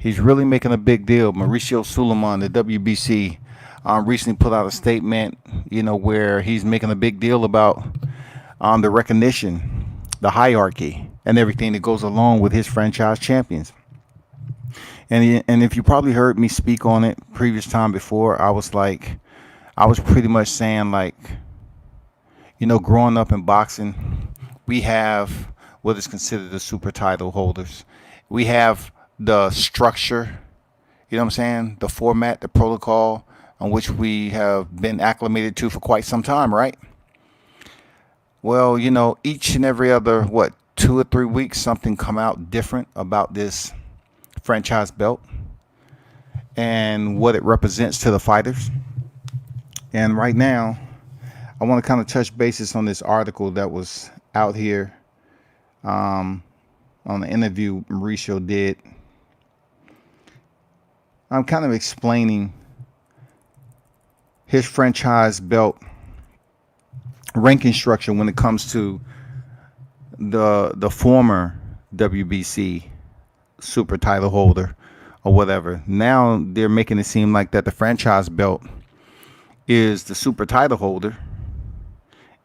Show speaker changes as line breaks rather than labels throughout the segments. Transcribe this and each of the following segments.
He's really making a big deal. Mauricio Sulaiman, the WBC, recently put out a statement, where he's making a big deal about the recognition, the hierarchy, and everything that goes along with his franchise champions. And if you probably heard me speak on it previous time before, I was pretty much saying like, growing up in boxing, we have what is considered the super title holders. We have the structure, you know what I'm saying? The format, the protocol on which we have been acclimated to for quite some time, right? Well, each and every other, 2 or 3 weeks, something come out different about this franchise belt and what it represents to the fighters. And right now, I want to kind of touch bases on this article that was out here on the interview Mauricio did. I'm kind of explaining his franchise belt ranking structure when it comes to the former WBC super title holder or whatever. Now they're making it seem like that the franchise belt is the super title holder,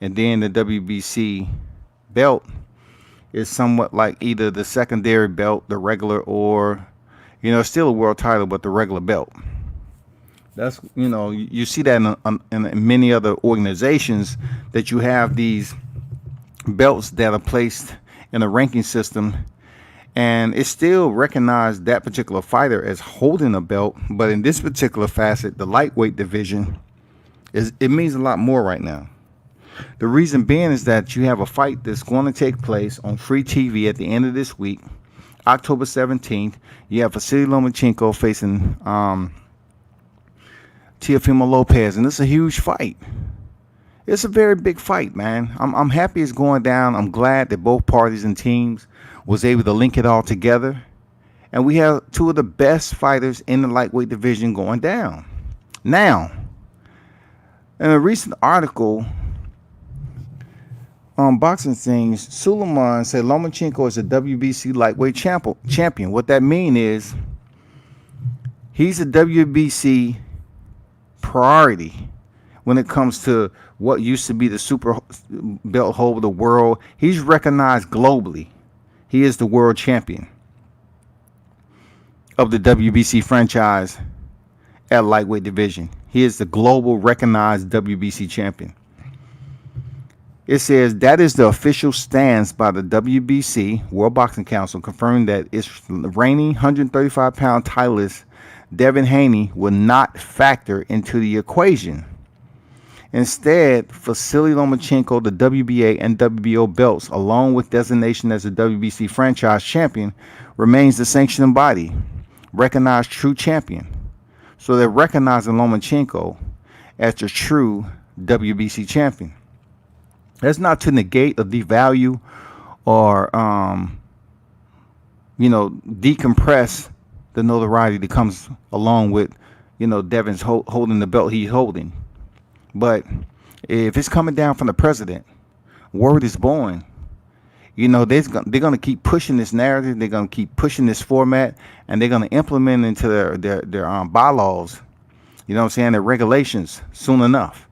and then the WBC belt is somewhat like either the secondary belt, the regular, or still a world title, but the regular belt. That's you see that in many other organizations, that you have these belts that are placed in a ranking system, and it still recognized that particular fighter as holding a belt. But in this particular facet, the lightweight division, it means a lot more right now. The reason being is that you have a fight that's going to take place on free TV at the end of this week, October 17th. You have Vasily Lomachenko facing Teofimo Lopez, and it's a huge fight. It's a very big fight, man. I'm happy it's going down. I'm glad that both parties and teams was able to link it all together, and we have two of the best fighters in the lightweight division going down. Now, in a recent article on Boxing Things, Sulaiman said Lomachenko is a WBC lightweight champion. What that means is he's a WBC priority when it comes to what used to be the super belt holder of the world. He's recognized globally. He is the world champion of the WBC franchise at lightweight division. He is the global recognized WBC champion. It says that is the official stance by the WBC, World Boxing Council, confirming that its reigning 135-pound titleist Devin Haney will not factor into the equation. Instead, Vasily Lomachenko, the WBA and WBO belts, along with designation as the WBC franchise champion, remains the sanctioning body, recognized true champion. So they're recognizing Lomachenko as the true WBC champion. That's not to negate or devalue or, decompress the notoriety that comes along with, Devin's holding the belt he's holding. But if it's coming down from the president, word is born. They're going to keep pushing this narrative. They're going to keep pushing this format, and they're going to implement it into their bylaws, their regulations soon enough.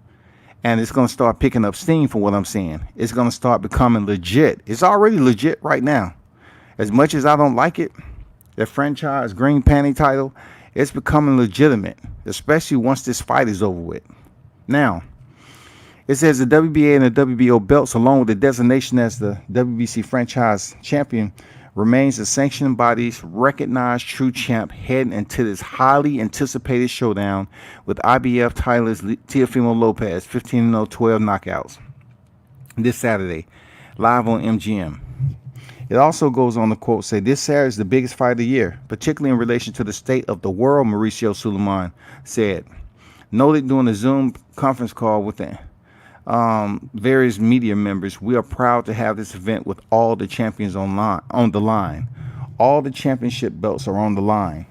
And it's going to start picking up steam from what I'm saying. It's going to start becoming legit. It's already legit right now. As much as I don't like it, the franchise green panty title, it's becoming legitimate, especially once this fight is over with. Now, it says the WBA and the WBO belts, along with the designation as the WBC franchise champion, remains the sanctioning body's recognized true champ heading into this highly anticipated showdown with IBF titleist Teofimo Lopez, 15-0, 12 knockouts, this Saturday, live on MGM. It also goes on to quote, say, this Saturday is the biggest fight of the year, particularly in relation to the state of the world, Mauricio Sulaiman said. Noted during a Zoom conference call with the various media members, we are proud to have this event with all the champions on the line. All the championship belts are on the line.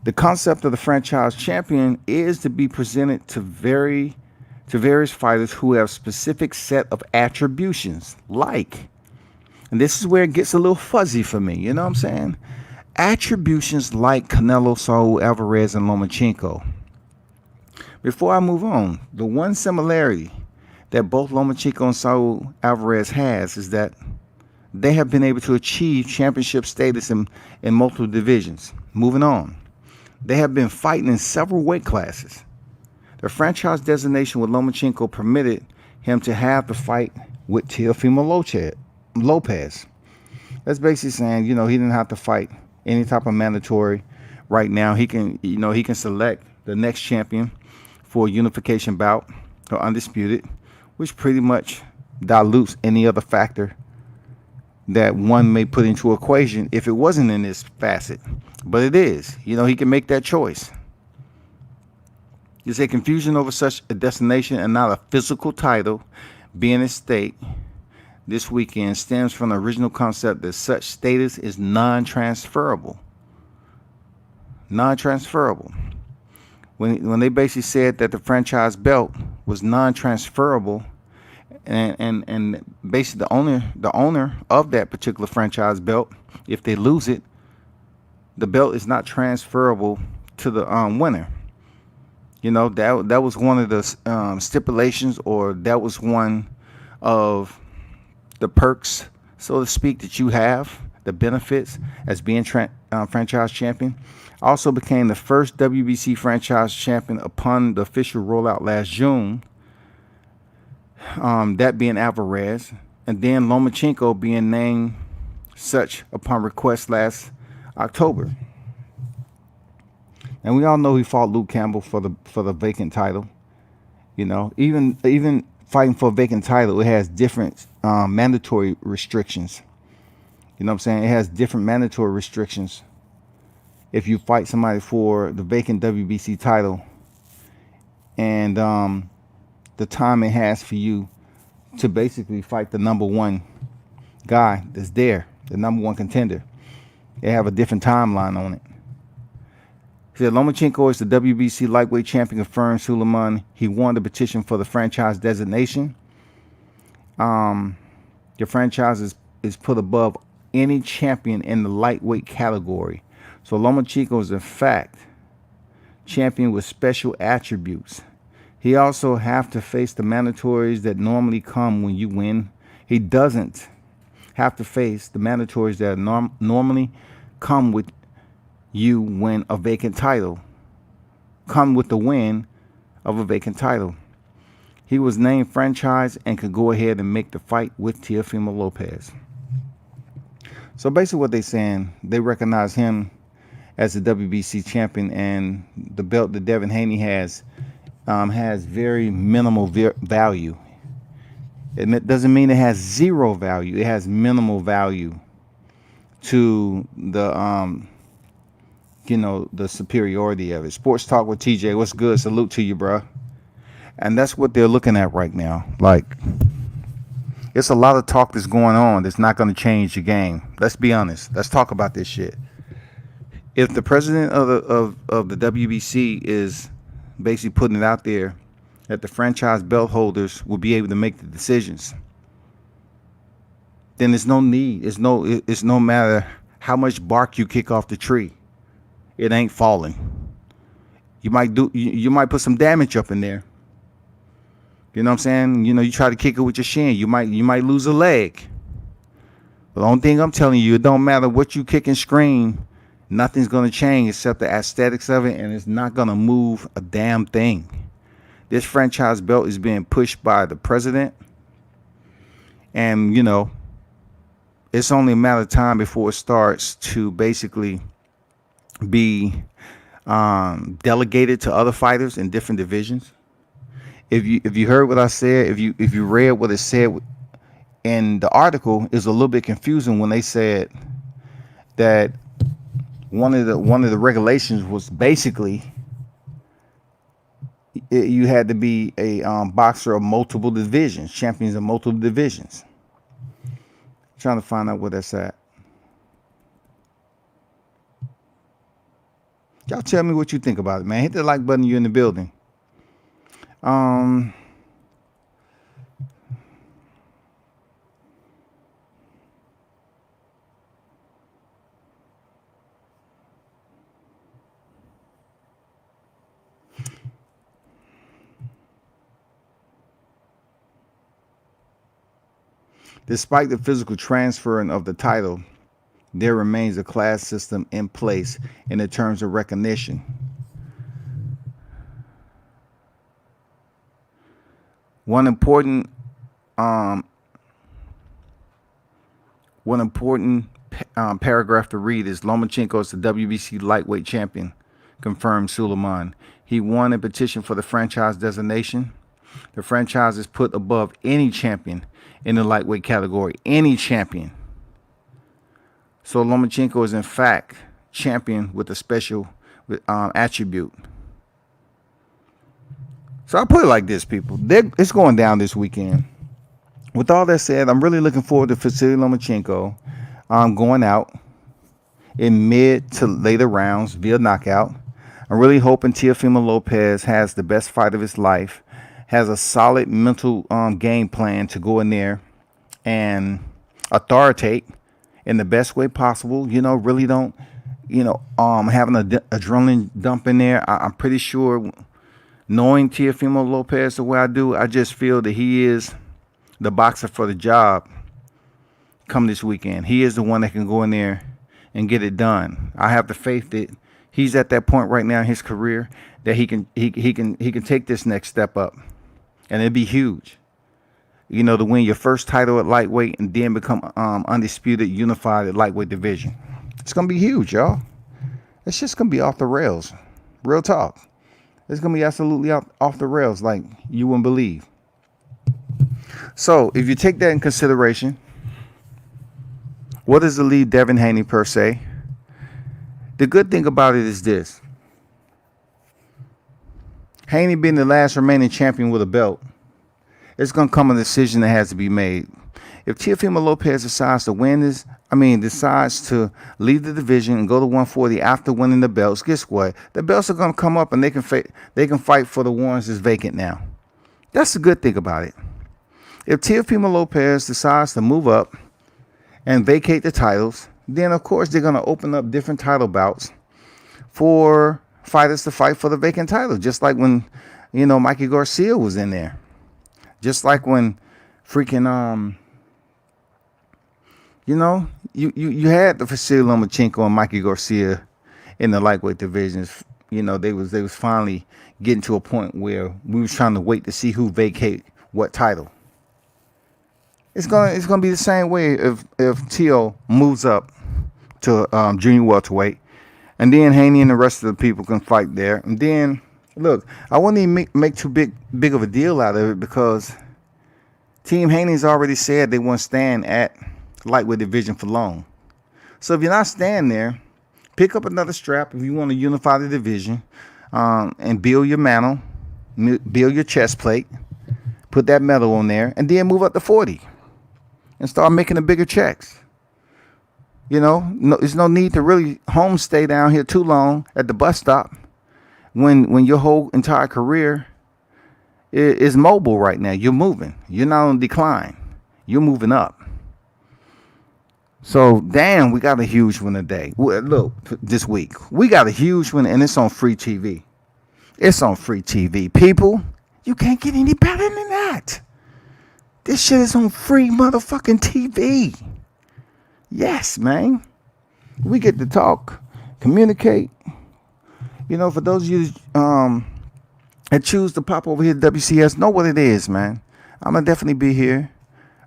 The concept of the franchise champion is to be presented to various fighters who have specific set of attributions, and this is where it gets a little fuzzy for me, you know what I'm saying? attributions like Canelo, Saul Alvarez, and Lomachenko. Before I move on, the one similarity that both Lomachenko and Saul Alvarez has is that they have been able to achieve championship status in multiple divisions. Moving on, they have been fighting in several weight classes. The franchise designation with Lomachenko permitted him to have the fight with Teofimo Lopez. That's basically saying, he didn't have to fight any type of mandatory right now. He can select the next champion for a unification bout or undisputed, which pretty much dilutes any other factor that one may put into equation if it wasn't in this facet. But it is. He can make that choice. You say confusion over such a destination and not a physical title being at stake this weekend stems from the original concept that such status is non-transferable. Non-transferable. When they basically said that the franchise belt was non-transferable, and basically the owner of that particular franchise belt, if they lose it, the belt is not transferable to the winner. That was one of the stipulations, or that was one of the perks, so to speak, that you have, the benefits as being franchise champion. Also became the first WBC franchise champion upon the official rollout last June. That being Alvarez, and then Lomachenko being named such upon request last October. And we all know he fought Luke Campbell for the vacant title. Even fighting for a vacant title, it has different mandatory restrictions. You know what I'm saying? It has different mandatory restrictions. If you fight somebody for the vacant WBC title, and the time it has for you to basically fight the number one guy that's there, the number one contender, they have a different timeline on it. He said Lomachenko is the WBC Lightweight champion, confirmed Sulaiman. He won the petition for the franchise designation. Your franchise is put above any champion in the lightweight category. So Lomachenko is in fact champion with special attributes. He also have to face the mandatories that normally come when you win. He doesn't have to face the mandatories that normally come with you win a vacant title. Come with the win of a vacant title. He was named franchise and could go ahead and make the fight with Teofimo Lopez. So basically what they're saying, they recognize him as the WBC champion, and the belt that Devin Haney has very minimal value. It doesn't mean it has zero value. It has minimal value to the the superiority of it. Sports Talk with TJ, what's good? Salute to you, bro. And that's what they're looking at right now. Like, it's a lot of talk that's going on that's not going to change the game. Let's be honest. Let's talk about this shit. If the president of the WBC is basically putting it out there that the franchise belt holders will be able to make the decisions, then there's no need. It's no matter how much bark you kick off the tree, it ain't falling. You might put some damage up in there. You know what I'm saying? You try to kick it with your shin, you might lose a leg. But the only thing I'm telling you, it don't matter what you kick and scream, nothing's gonna change except the aesthetics of it, and it's not gonna move a damn thing. This franchise belt is being pushed by the president, and it's only a matter of time before it starts to basically be delegated to other fighters in different divisions. If you heard what I said, if you read what it said in the article, is a little bit confusing when they said that one of the regulations was basically you had to be a boxer of multiple divisions, champions of multiple divisions. Trying to find out where that's at. Y'all tell me what you think about it, man. Hit the like button. You're in the building. Despite the physical transferring of the title, there remains a class system in place in the terms of recognition. One important paragraph to read is Lomachenko is the WBC Lightweight champion, confirmed Sulaiman. He won a petition for the franchise designation. The franchise is put above any champion in the lightweight category. Any champion. So Lomachenko is in fact champion with a special attribute. So I put it like this, people. It's going down this weekend. With all that said, I'm really looking forward to Vasily Lomachenko going out in mid to later rounds via knockout. I'm really hoping Teofimo Lopez has the best fight of his life, has a solid mental game plan to go in there and authoritate in the best way possible. You know, really don't, having an adrenaline dump in there. I'm pretty sure, knowing Teofimo Lopez the way I do, I just feel that he is the boxer for the job come this weekend. He is the one that can go in there and get it done. I have the faith that he's at that point right now in his career that he can take this next step up, and it'd be huge. You know, to win your first title at lightweight and then become undisputed, unified at lightweight division. It's gonna be huge, y'all. It's just gonna be off the rails. Real talk. It's gonna be absolutely off the rails, like you wouldn't believe. So, if you take that in consideration, what does the lead Devin Haney per se? The good thing about it is this. Haney being the last remaining champion with a belt, it's going to come a decision that has to be made. If Teofimo Lopez decides to decides to leave the division and go to 140 after winning the belts, guess what? The belts are going to come up and they can fight for the ones that's vacant now. That's the good thing about it. If Teofimo Lopez decides to move up and vacate the titles, then of course they're going to open up different title bouts for fighters to fight for the vacant title, just like when, Mikey Garcia was in there. Just like when freaking you had the Vasily Lomachenko and Mikey Garcia in the lightweight divisions. They was finally getting to a point where we was trying to wait to see who vacate what title. It's gonna be the same way if Teo moves up to junior welterweight, and then Haney and the rest of the people can fight there. And then look, I wouldn't even make too big of a deal out of it, because Team Haney's already said they won't stand at lightweight division for long. So if you're not standing there, pick up another strap if you want to unify the division, and build your mantle, build your chest plate, put that medal on there, and then move up to 40 and start making the bigger checks. There's no need to really stay down here too long at the bus stop when your whole entire career is mobile right now. You're moving. You're not on decline. You're moving up. So, damn, we got a huge one today. Look, this week. We got a huge one, and it's on free TV. It's on free TV. People, you can't get any better than that. This shit is on free motherfucking TV. Yes, man. We get to talk, communicate. For those of you that choose to pop over here to WCS, know what it is, man. I'm going to definitely be here.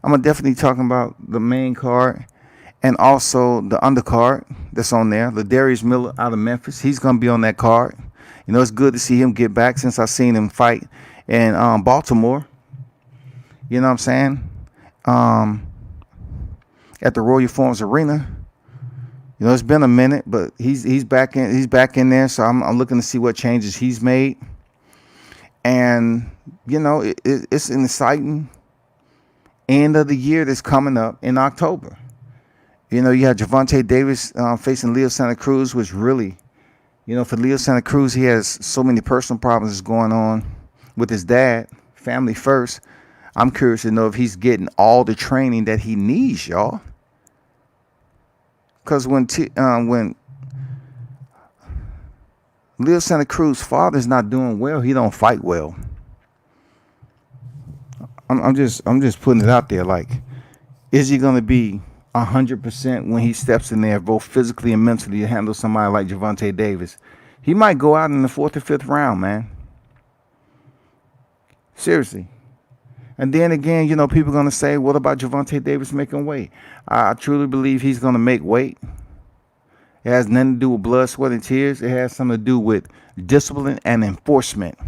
I'm going to definitely talking about the main card and also the undercard that's on there. Ladarius Miller out of Memphis. He's going to be on that card. It's good to see him get back since I seen him fight in Baltimore. You know what I'm saying? At the Royal Farms Arena. It's been a minute, but he's back in there. So I'm looking to see what changes he's made. And it's an exciting end of the year that's coming up in October. You had Gervonta Davis facing Leo Santa Cruz, which really, for Leo Santa Cruz, he has so many personal problems that's going on with his dad, family first. I'm curious to know if he's getting all the training that he needs, y'all. Because when Leo Santa Cruz's father's not doing well, he don't fight well. I'm just putting it out there. Like, Is he going to be 100% when he steps in there, both physically and mentally, to handle somebody like Gervonta Davis? He might go out in the 4th or 5th round, man. Seriously. And then again, people are going to say, what about Gervonta Davis making weight? I truly believe he's going to make weight. It has nothing to do with blood, sweat, and tears. It has something to do with discipline and enforcement.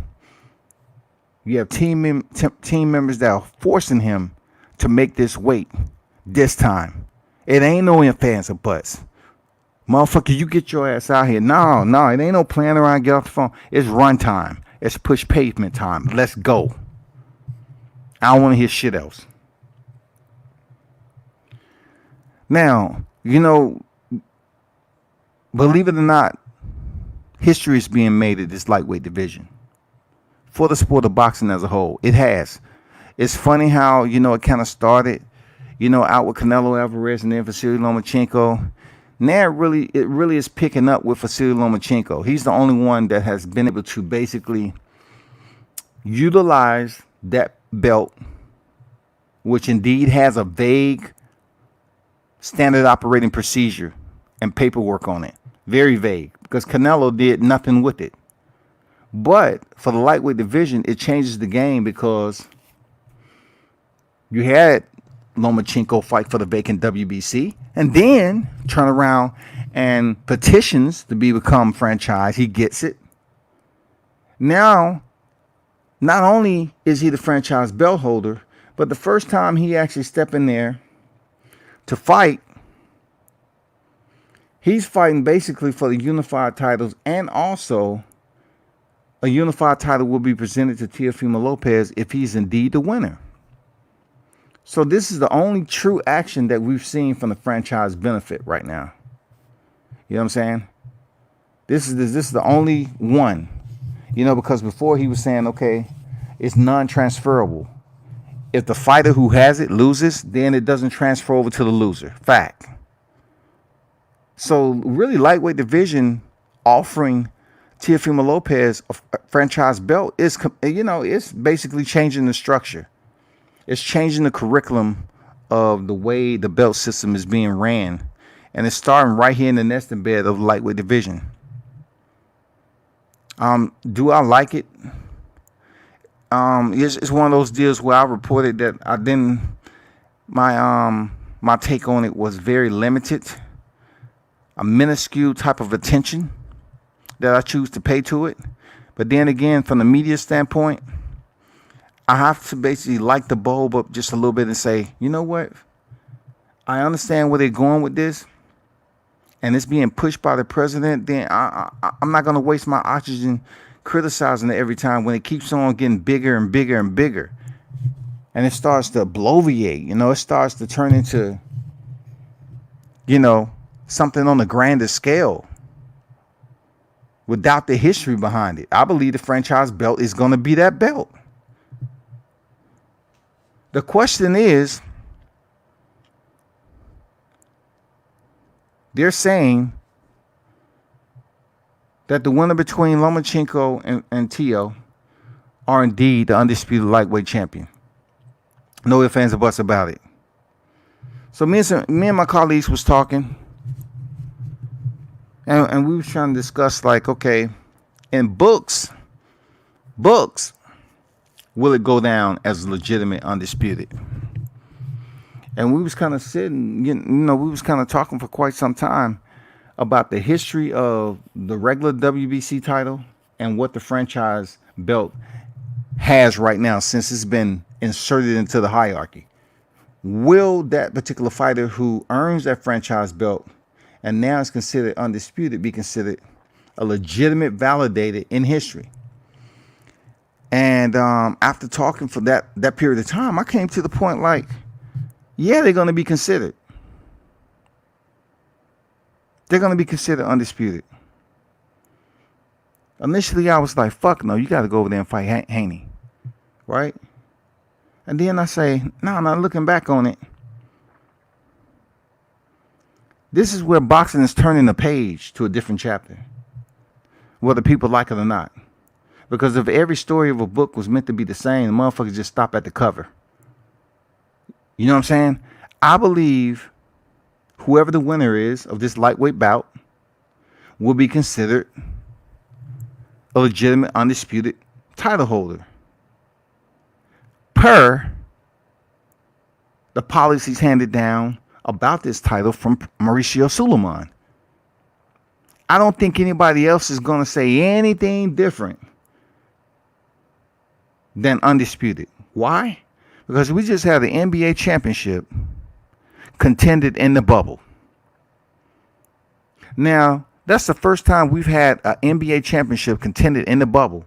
You have team members that are forcing him to make this weight this time. It ain't no ifs, ands, or buts. Motherfucker, you get your ass out here. No, it ain't no playing around, get off the phone. It's run time. It's push pavement time. Let's go. I don't want to hear shit else. Now, believe it or not, history is being made at this lightweight division for the sport of boxing as a whole. It has. It's funny how, it kind of started, out with Canelo Alvarez and then Vasily Lomachenko. Now it really is picking up with Vasily Lomachenko. He's the only one that has been able to basically utilize that belt, which indeed has a vague standard operating procedure and paperwork on it. Very vague, because Canelo did nothing with it. But for the lightweight division, it changes the game, because you had Lomachenko fight for the vacant WBC and then turn around and petitions to become franchise. He gets it. Now, not only is he the franchise belt holder, but the first time he actually stepped in there to fight, he's fighting basically for the unified titles, and also a unified title will be presented to Teofimo Lopez if he's indeed the winner. So this is the only true action that we've seen from the franchise benefit right now. You know what I'm saying? This is the only one. Because before he was saying, okay, it's non-transferable. If the fighter who has it loses, then it doesn't transfer over to the loser. Fact. So really, lightweight division offering Teofimo Lopez a franchise belt is, it's basically changing the structure. It's changing the curriculum of the way the belt system is being ran. And it's starting right here in the nesting bed of the lightweight division. Do I like it? It's one of those deals where I reported that my take on it was very limited, a minuscule type of attention that I choose to pay to it. But then again, from the media standpoint, I have to basically light the bulb up just a little bit and say, you know what? I understand where they're going with this, and it's being pushed by the president. Then I'm not going to waste my oxygen criticizing it every time when it keeps on getting bigger and bigger and bigger. And it starts to bloviate, it starts to turn into, something on a grander scale without the history behind it. I believe the franchise belt is going to be that belt. The question is, they're saying that the winner between Lomachenko and Teo are indeed the undisputed lightweight champion. No ifs, ands, or buts about it. So me and my colleagues was talking, and we was trying to discuss, like, okay, in books, will it go down as legitimate, undisputed? And we was kind of sitting, we was kind of talking for quite some time about the history of the regular WBC title and what the franchise belt has right now since it's been inserted into the hierarchy. Will that particular fighter who earns that franchise belt and now is considered undisputed be considered a legitimate validated in history? And after talking for that period of time, I came to the point, like, yeah, they're going to be considered. They're going to be considered undisputed. Initially, I was like, fuck no, you got to go over there and fight Haney. Right? And then I say, no, I'm not looking back on it. This is where boxing is turning the page to a different chapter, whether people like it or not. Because if every story of a book was meant to be the same, the motherfuckers just stop at the cover. You know what I'm saying? I believe whoever the winner is of this lightweight bout will be considered a legitimate, undisputed title holder per the policies handed down about this title from Mauricio Sulaiman. I don't think anybody else is going to say anything different than undisputed. Why? Because we just had the NBA championship contended in the bubble. Now, that's the first time we've had an NBA championship contended in the bubble.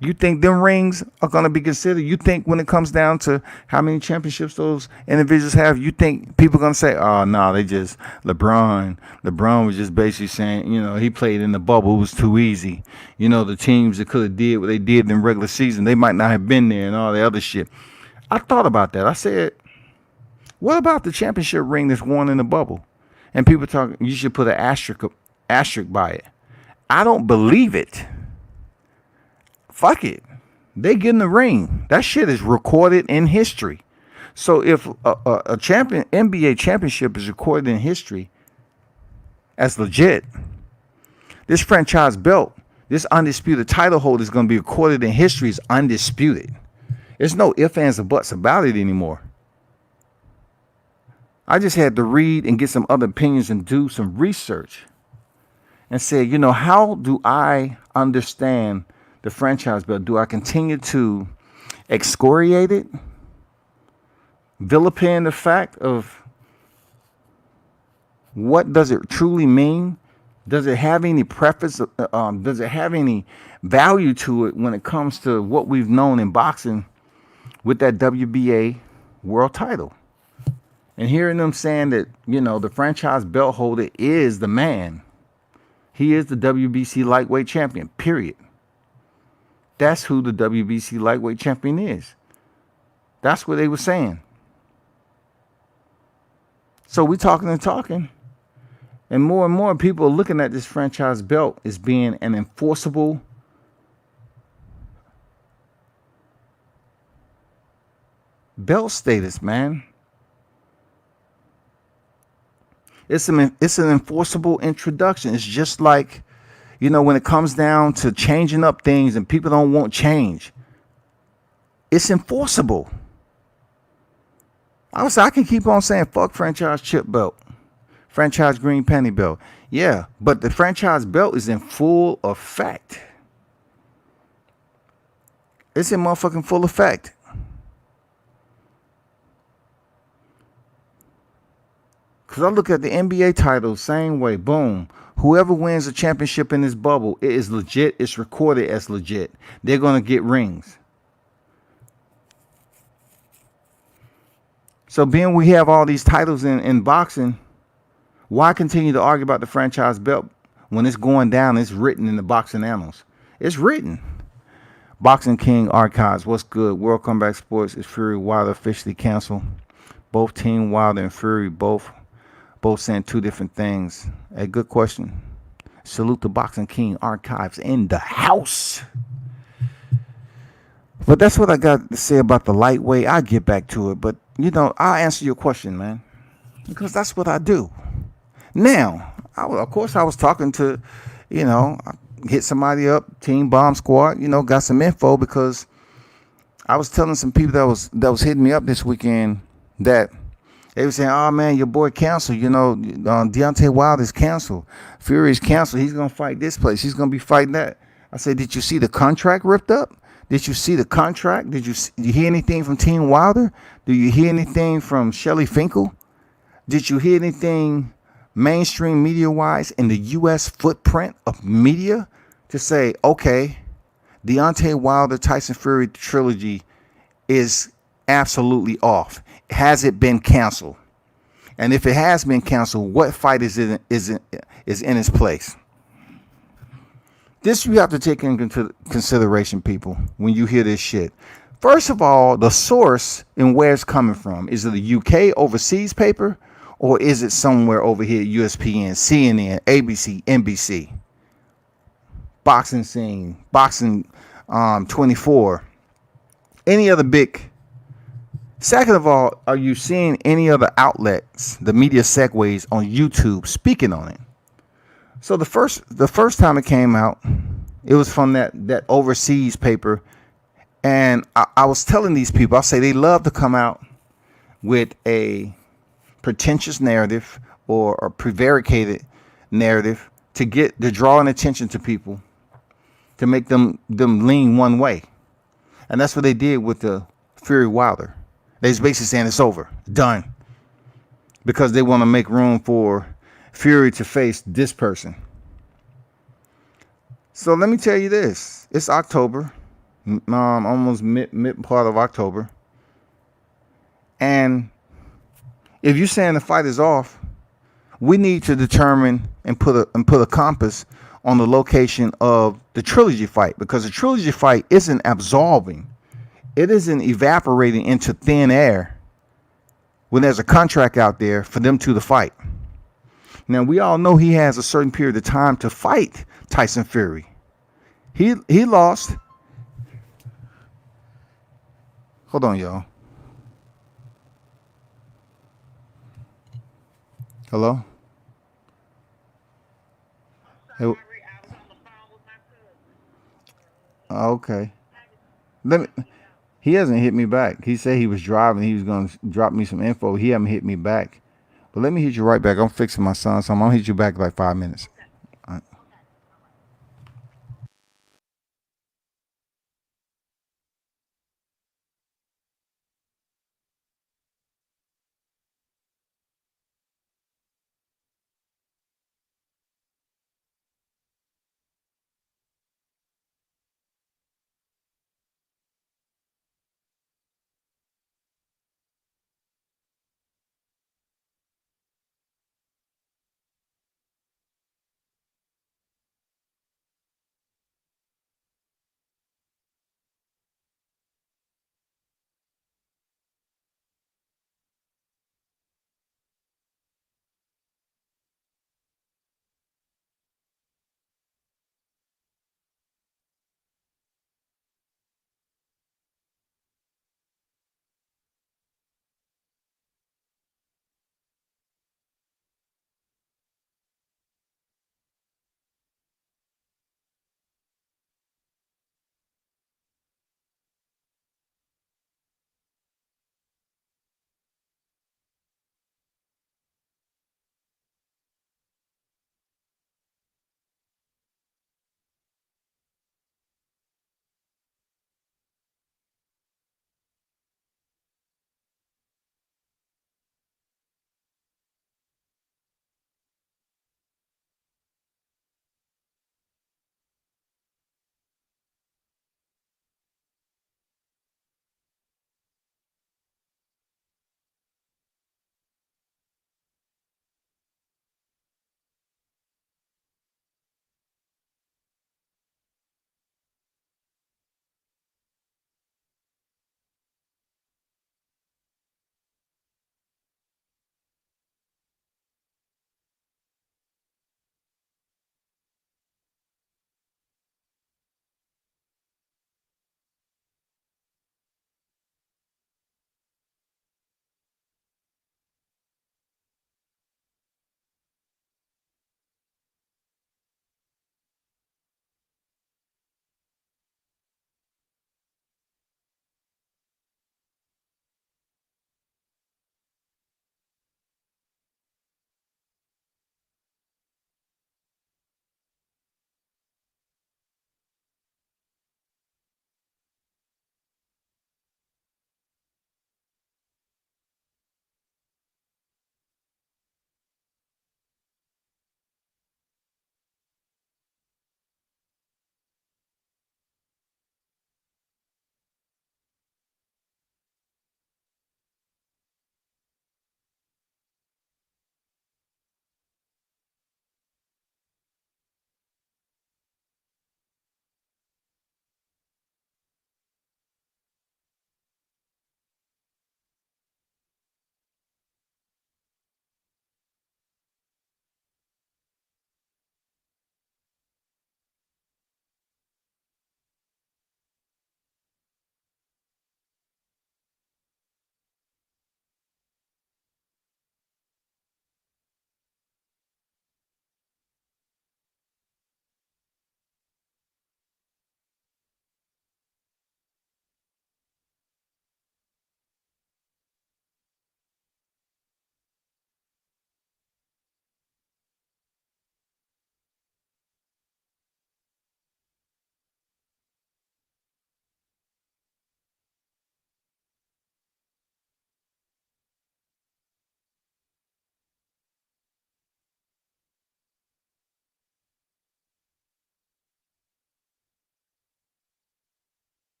You think them rings are going to be considered? You think when it comes down to how many championships those individuals have, you think people are going to say, oh, no, they just LeBron was just basically saying, he played in the bubble. It was too easy. The teams that could have did what they did in regular season, they might not have been there and all the other shit. I thought about that. I said, what about the championship ring that's won in the bubble? And people talking, you should put an asterisk by it. I don't believe it. Fuck it. They getting the ring. That shit is recorded in history. So if a NBA championship is recorded in history as legit, this franchise belt, this undisputed title holder is going to be recorded in history as undisputed. There's no ifs, ands, or buts about it anymore. I just had to read and get some other opinions and do some research and say, how do I understand the franchise belt? Do I continue to excoriate it? Vilipend the fact of what does it truly mean? Does it have any preface? Does it have any value to it when it comes to what we've known in boxing with that WBA world title? And hearing them saying that, the franchise belt holder is the man. He is the WBC Lightweight champion, period. That's who the WBC Lightweight champion is. That's what they were saying. So we talking and talking. And more people are looking at this franchise belt as being an enforceable belt status, man. It's an enforceable introduction. It's just like, when it comes down to changing up things and people don't want change, it's enforceable. I can keep on saying fuck franchise chip belt, franchise green penny belt. Yeah, but the franchise belt is in full effect. It's in motherfucking full effect. Because I look at the NBA title same way. Boom. Whoever wins a championship in this bubble, it is legit. It's recorded as legit. They're going to get rings. So being we have all these titles in boxing, why continue to argue about the franchise belt when it's going down? It's written in the boxing annals. It's written. Boxing King Archives. What's good? World Comeback Sports. Is Fury Wilder officially canceled? Both Team Wilder and Fury both saying two different things. A good question. Salute the Boxing King Archives in the house. But that's what I got to say about the lightweight. I'll get back to it. But, I'll answer your question, man. Because that's what I do. Now, I was talking to, I hit somebody up, Team Bomb Squad, got some info because I was telling some people that was hitting me up this weekend that they were saying, oh, man, your boy canceled. Deontay Wilder is canceled. Fury is canceled. He's going to fight this place. He's going to be fighting that. I said, did you see the contract ripped up? Did you see the contract? Did you hear anything from Team Wilder? Do you hear anything from Shelly Finkel? Did you hear anything mainstream media-wise in the U.S. footprint of media to say, okay, Deontay Wilder, Tyson Fury trilogy is absolutely off? Has it been canceled? And if it has been canceled, what fight is in its place? This you have to take into consideration, people, when you hear this shit. First of all, the source and where it's coming from. Is it a UK overseas paper, or is it somewhere over here at USPN, CNN, ABC, NBC, Boxing Scene, Boxing 24, any other big Second of all, are you seeing any other outlets, the media segues on YouTube speaking on it? So the first time it came out, it was from that overseas paper, and I was telling these people, I say they love to come out with a pretentious narrative or a prevaricated narrative to draw an attention to people to make them lean one way, and that's what they did with the Fury Wilder. They was basically saying it's over, done, because they want to make room for Fury to face this person. So let me tell you this: it's October, almost mid part of October, and if you're saying the fight is off, we need to determine and put a compass on the location of the trilogy fight, because the trilogy fight isn't absolving, it isn't evaporating into thin air when there's a contract out there for them to the fight. Now we all know he has a certain period of time to fight Tyson Fury. He lost. Hold on, y'all. Hello. Hey, okay. Let me. He hasn't hit me back. He said he was driving. He was gonna drop me some info. He haven't hit me back. But let me hit you right back. I'm fixing my son, so I'm gonna hit you back in like 5 minutes. All right.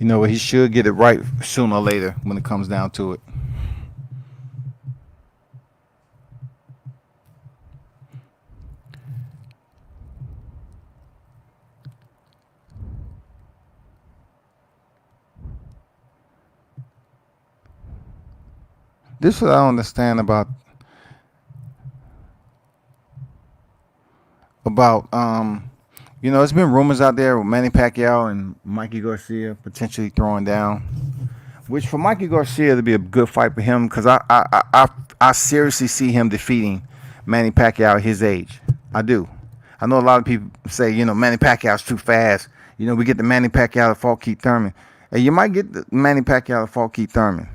You know, he should get it right sooner or later when it comes down to it. This is what I don't understand about you know, there's been rumors out there with Manny Pacquiao and Mikey Garcia potentially throwing down, which for Mikey Garcia to be a good fight for him, because I seriously see him defeating Manny Pacquiao at his age. I do. I know a lot of people say, you know, Manny Pacquiao's too fast. You know, we get the Manny Pacquiao to fought Keith Thurman. And you might get the Manny Pacquiao to fought Keith Thurman.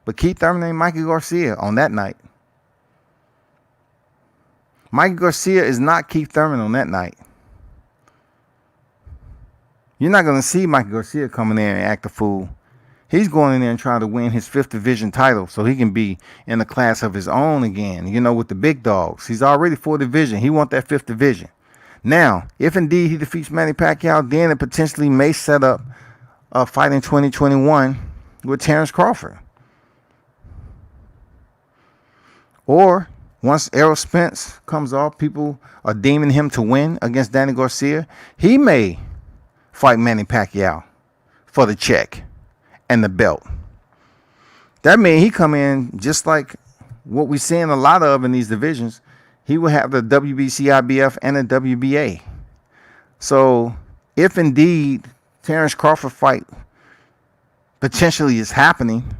But Keith Thurman ain't Mikey Garcia on that night. Mikey Garcia is not Keith Thurman on that night. You're not going to see Mikey Garcia coming in and act a fool. He's going in there and trying to win his 5th division title so he can be in a class of his own again, you know, with the big dogs. He's already 4th division. He wants that 5th division. Now, if indeed he defeats Manny Pacquiao, then it potentially may set up a fight in 2021 with Terrence Crawford. Or once Errol Spence comes off, people are deeming him to win against Danny Garcia. He may fight Manny Pacquiao for the check and the belt. That means he come in just like what we're seeing a lot of in these divisions. He will have the WBC IBF and the WBA. So if indeed Terrence Crawford fight potentially is happening,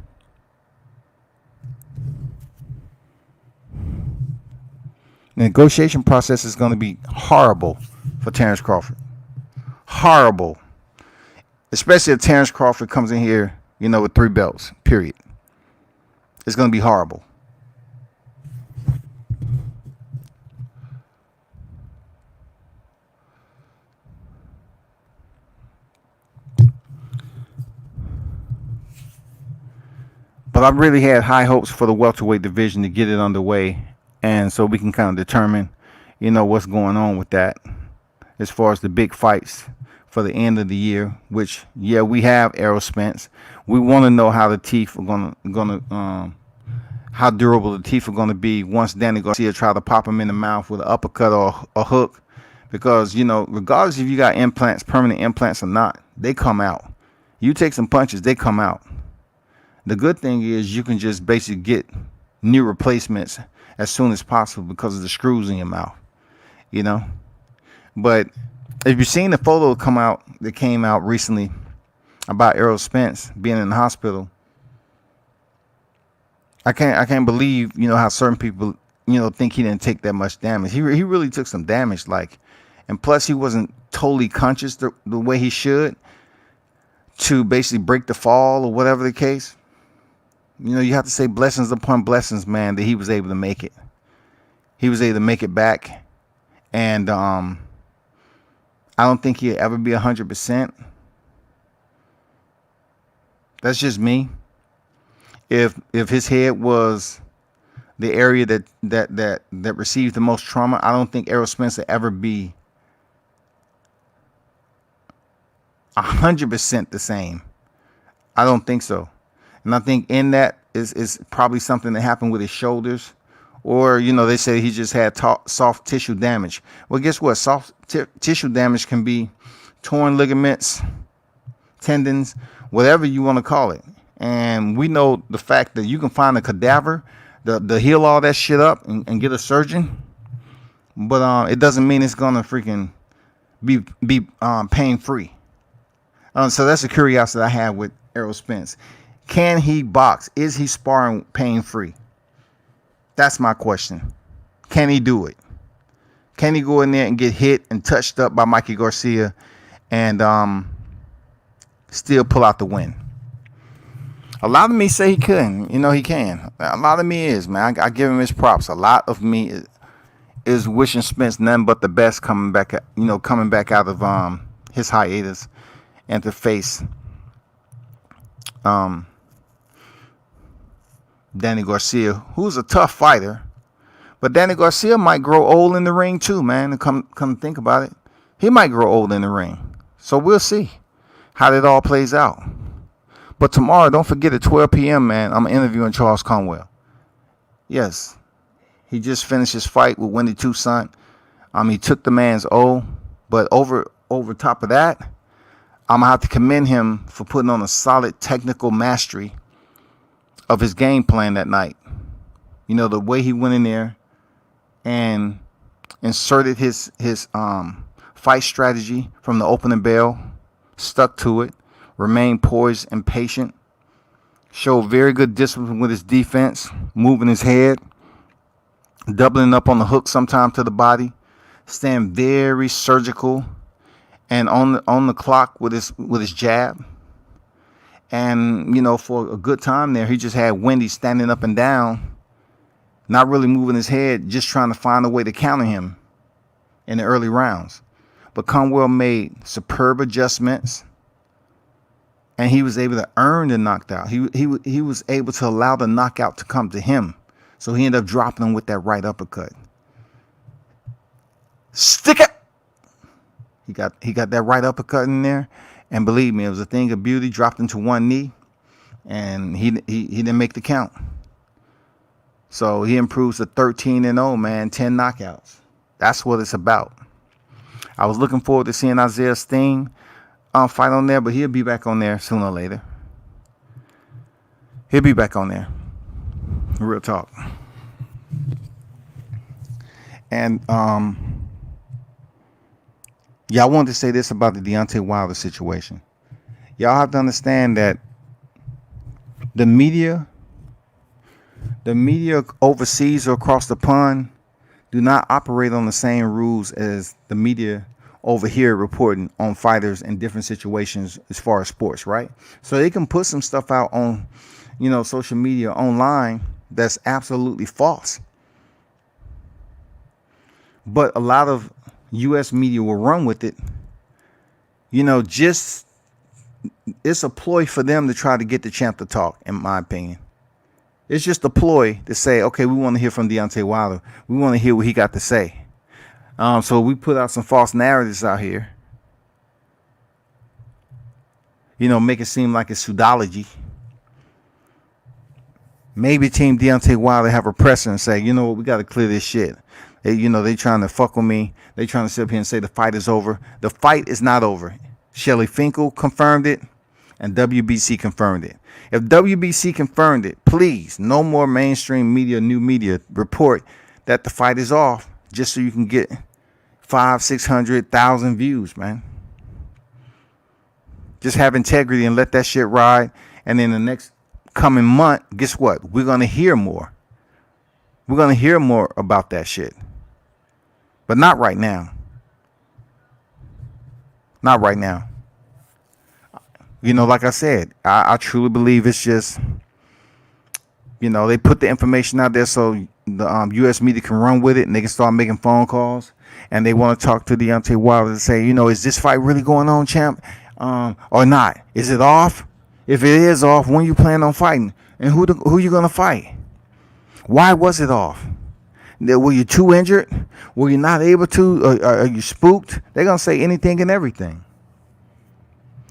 the negotiation process is going to be horrible for Terrence Crawford. Horrible. Especially if Terrence Crawford comes in here, you know, with 3 belts, period. It's going to be horrible. But I really had high hopes for the welterweight division to get it underway, and so we can kind of determine, you know, what's going on with that as far as the big fights for the end of the year. Which, yeah, we have Errol Spence. We want to know how the teeth are gonna how durable the teeth are gonna be once Danny Garcia try to pop him in the mouth with an uppercut or a hook, because, you know, regardless if you got implants, permanent implants or not, they come out. You take some punches, they come out. The good thing is you can just basically get new replacements as soon as possible because of the screws in your mouth, you know. But if you've seen the photo that came out recently about Errol Spence being in the hospital, I can't believe, you know, how certain people, you know, think he didn't take that much damage. He really took some damage, like, and plus he wasn't totally conscious the way he should to basically break the fall or whatever the case. You know, you have to say blessings upon blessings, man, that he was able to make it. He was able to make it back. And I don't think he'll ever be 100%. That's just me. If his head was the area that received the most trauma, I don't think Errol Spence will ever be 100% the same. I don't think so. And I think in that is probably something that happened with his shoulders. Or, you know, they say he just had soft tissue damage. Well, guess what? Soft tissue damage can be torn ligaments, tendons, whatever you want to call it. And we know the fact that you can find a cadaver to heal all that shit up and get a surgeon. But it doesn't mean it's going to freaking be pain-free. So that's a curiosity I have with Errol Spence. Can he box? Is he sparring pain-free? That's my question. Can he do it? Can he go in there and get hit and touched up by Mikey Garcia and still pull out the win? A lot of me say he couldn't. You know, he can. A lot of me is, man. I give him his props. A lot of me is wishing Spence nothing but the best coming back out of his hiatus and to face Danny Garcia, who's a tough fighter. But Danny Garcia might grow old in the ring too, man. Come think about it. He might grow old in the ring. So we'll see. how that all plays out. But tomorrow, don't forget at 12 p.m., man, I'm interviewing Charles Conwell. Yes, he just finished his fight with Wendy Toussaint. He took the man's O, but over top of that, I'm gonna have to commend him for putting on a solid technical mastery of his game plan that night. You know, the way he went in there and inserted his fight strategy from the opening bell, stuck to it, remained poised and patient, showed very good discipline with his defense, moving his head, doubling up on the hook sometime to the body, staying very surgical and on the clock with his jab. And, you know, for a good time there, he just had Wendy standing up and down, not really moving his head, just trying to find a way to counter him in the early rounds. But Conwell made superb adjustments, and he was able to earn the knockout. He was able to allow the knockout to come to him. So he ended up dropping him with that right uppercut. Stick it! He got that right uppercut in there, and believe me, it was a thing of beauty. Dropped into one knee, and he didn't make the count. So he improves to 13-0, man, 10 knockouts. That's what it's about. I was looking forward to seeing Isaiah Steen fight on there, but he'll be back on there sooner or later. He'll be back on there. Real talk. And I wanted to say this about the Deontay Wilder situation. Y'all have to understand that the media overseas or across the pond do not operate on the same rules as the media over here reporting on fighters in different situations as far as sports, right? So they can put some stuff out on, you know, social media online that's absolutely false. But a lot of U.S. media will run with it. You know, just it's a ploy for them to try to get the champ to talk, in my opinion. It's just a ploy to say, okay, we want to hear from Deontay Wilder. We want to hear what he got to say. So we put out some false narratives out here. You know, make it seem like it's pseudology. Maybe Team Deontay Wilder have a presser and say, you know what, we got to clear this shit. They trying to fuck with me. They trying to sit up here and say the fight is over. The fight is not over. Shelly Finkel confirmed it, and WBC confirmed it. If WBC confirmed it, please, no more mainstream media, new media report that the fight is off just so you can get 500,000-600,000 views, man. Just have integrity and let that shit ride. And in the next coming month, guess what? We're going to hear more. We're going to hear more about that shit. But not right now. Not right now. You know, like I said, I truly believe it's just, you know, they put the information out there so the U.S. media can run with it and they can start making phone calls. And they want to talk to Deontay Wilder and say, you know, is this fight really going on, champ? Or not? Is it off? If it is off, when you plan on fighting? And who you going to fight? Why was it off? Were you too injured? Were you not able to? Are you spooked? They're going to say anything and everything.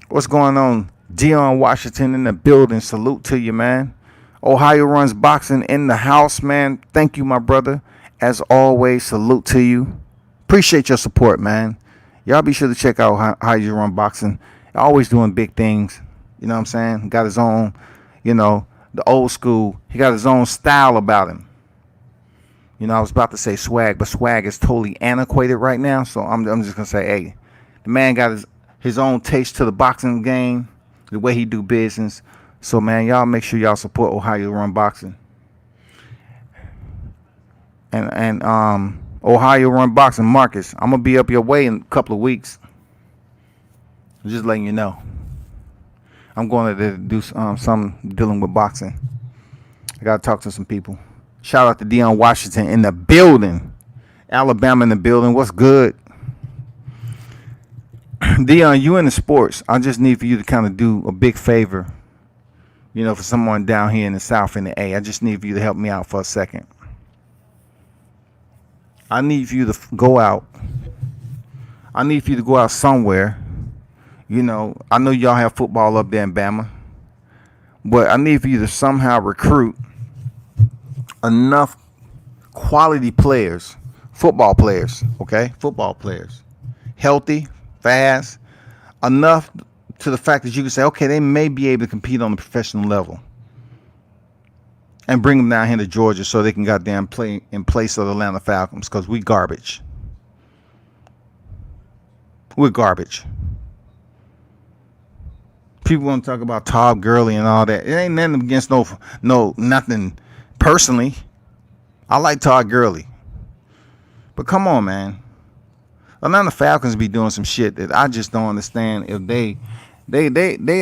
What's going on? Dion Washington in the building. Salute to you, man. Ohio Runs Boxing in the house, man. Thank you, my brother. As always, salute to you. Appreciate your support, man. Y'all be sure to check out how you run boxing. Always doing big things. You know what I'm saying? Got his own, you know, the old school. He got his own style about him. You know, I was about to say swag, but swag is totally antiquated right now. So I'm just going to say, hey, the man got his own taste to the boxing game, the way he do business. So, man, y'all make sure y'all support Ohio Run Boxing. And Ohio Run Boxing, Marcus, I'm going to be up your way in a couple of weeks. I'm just letting you know. I'm going to do some dealing with boxing. I got to talk to some people. Shout out to Dion Washington in the building. Alabama in the building. What's good? Dion, you in the sports. I just need for you to kind of do a big favor. You know, for someone down here in the South in the A. I just need for you to help me out for a second. I need for you to go out. I need for you to go out somewhere. I know y'all have football up there in Bama, but I need for you to somehow recruit enough quality players, football players, okay? Football players. Healthy, fast, enough to the fact that you can say, okay, they may be able to compete on the professional level. And bring them down here to Georgia so they can goddamn play in place of the Atlanta Falcons, because we garbage. We're garbage. People want to talk about Todd Gurley and all that. It ain't nothing against nothing personally. I like Todd Gurley. But come on, man. Atlanta Falcons be doing some shit that I just don't understand. If they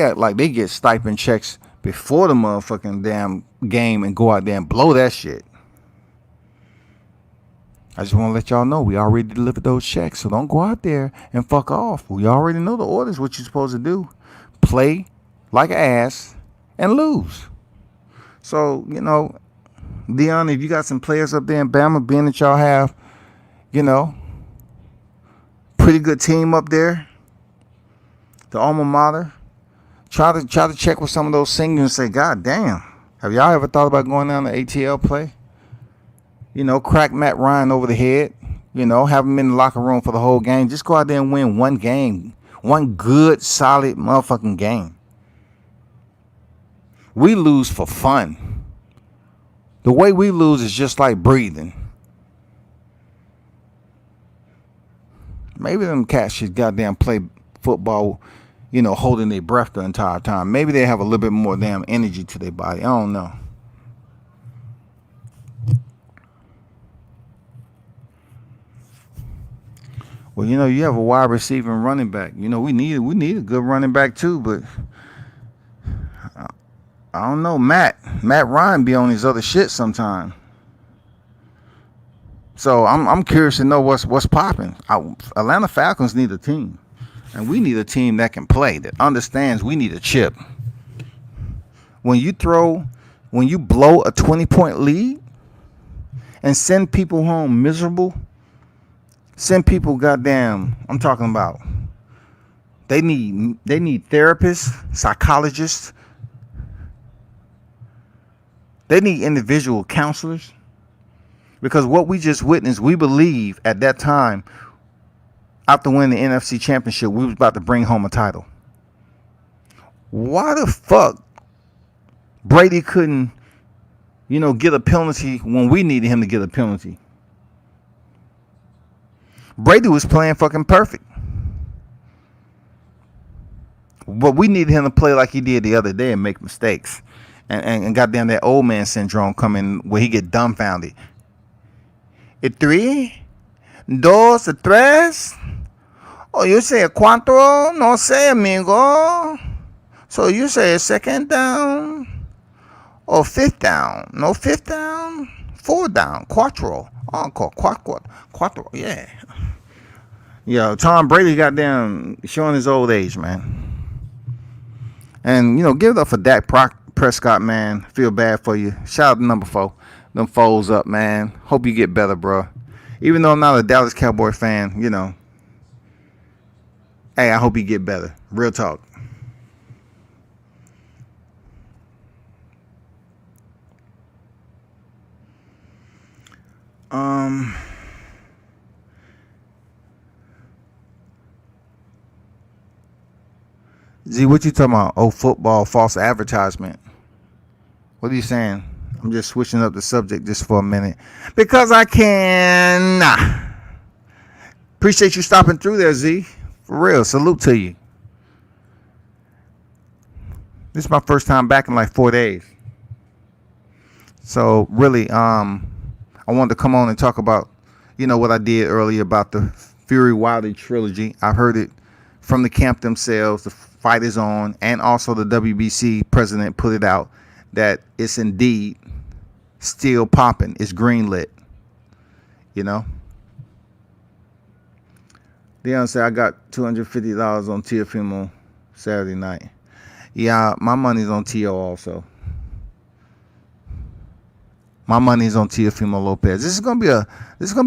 act like they get stipend checks before the motherfucking damn game and go out there and blow that shit. I just want to let y'all know we already delivered those checks, so don't go out there and fuck off. We already know the orders, what you're supposed to do. Play like an ass and lose. So, Dion, if you got some players up there in Bama, being that y'all have, pretty good team up there, the alma mater, try to check with some of those singers and say, God damn, have y'all ever thought about going down to ATL play? Crack Matt Ryan over the head, have him in the locker room for the whole game. Just go out there and win one game. One good, solid motherfucking game. We lose for fun. The way we lose is just like breathing. Maybe them cats should goddamn play football, holding their breath the entire time. Maybe they have a little bit more damn energy to their body. I don't know. Well, you have a wide receiver and running back. We need a good running back too, but I don't know. Matt Ryan be on his other shit sometime. So I'm curious to know what's popping. Atlanta Falcons need a team, and we need a team that can play, that understands we need a chip. When you blow a 20-point lead and send people home miserable, send people goddamn, I'm talking about, they need therapists, psychologists, they need individual counselors. Because what we just witnessed, we believe at that time, after winning the NFC Championship, we was about to bring home a title. Why the fuck Brady couldn't, get a penalty when we needed him to get a penalty? Brady was playing fucking perfect. But we needed him to play like he did the other day and make mistakes. And goddamn that old man syndrome coming where he get dumbfounded. 3, 2, 3. Oh, you say 4? No sé, amigo. So you say second down or fifth down? No, fifth down. 4 down. Cuatro. Encore. Cuatro. Yeah. Yeah, Tom Brady goddamn showing his old age, man. And, give it up for Dak Prescott, man. Feel bad for you. Shout out to number 4. Them foes up, man. Hope you get better, bro. Even though I'm not a Dallas Cowboy fan, hey, I hope you get better. Real talk. Z, what you talking about? Oh, football, false advertisement. What are you saying? I'm just switching up the subject just for a minute. Because I can. Appreciate you stopping through there, Z. For real. Salute to you. This is my first time back in like 4 days. So really, I wanted to come on and talk about, what I did earlier about the Fury Wilder trilogy. I heard it from the camp themselves. The fight is on. And also the WBC president put it out that it's indeed still popping. It's greenlit. Dion said, I got $250 on Teofimo Saturday night. Yeah, my money's on Tio also. My money's on Teofimo Lopez. This is gonna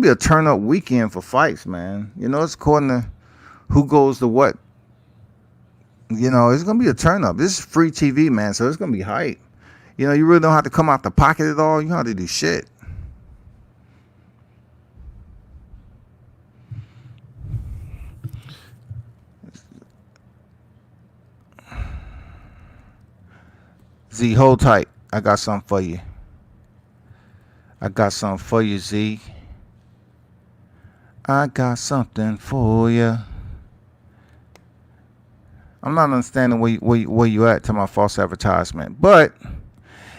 be a turn up weekend for fights, man. It's according to who goes to what You know, it's gonna be a turn up. This is free TV, man, so it's gonna be hype. You know, you really don't have to come out the pocket at all. You don't have to do shit. Z, hold tight. I got something for you. I got something for you, Z. I got something for you. I'm not understanding where you at to my false advertisement, but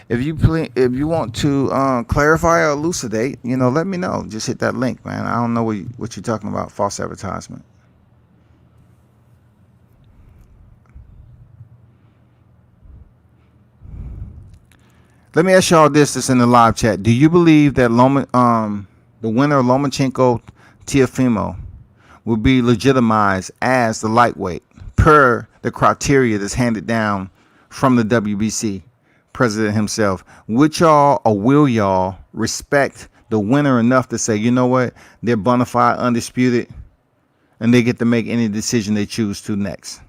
if you want to clarify or elucidate, you know, let me know. Just hit that link, man. I don't know what you're talking about, false advertisement. Let me ask y'all this that's in the live chat. Do you believe that the winner of Lomachenko Tiafimo will be legitimized as the lightweight per the criteria that's handed down from the WBC president himself? Would y'all or will y'all respect the winner enough to say, you know what, they're bona fide, undisputed, and they get to make any decision they choose to next?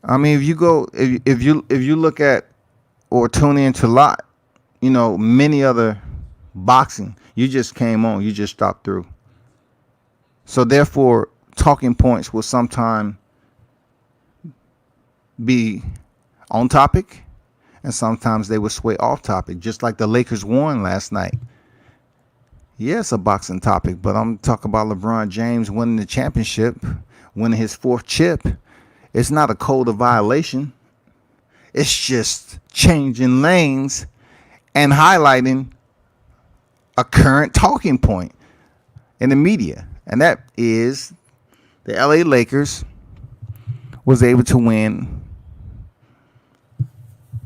I mean, if you look at or tune into lot, you know, many other boxing, you just came on, you just stopped through. So therefore, talking points will sometime be on topic, and sometimes they will sway off topic, just like the Lakers won last night. Yeah, it's a boxing topic, but I'm talking about LeBron James winning the championship, winning his 4th chip. It's not a code of violation. It's just changing lanes and highlighting a current talking point in the media. And that is the LA Lakers was able to win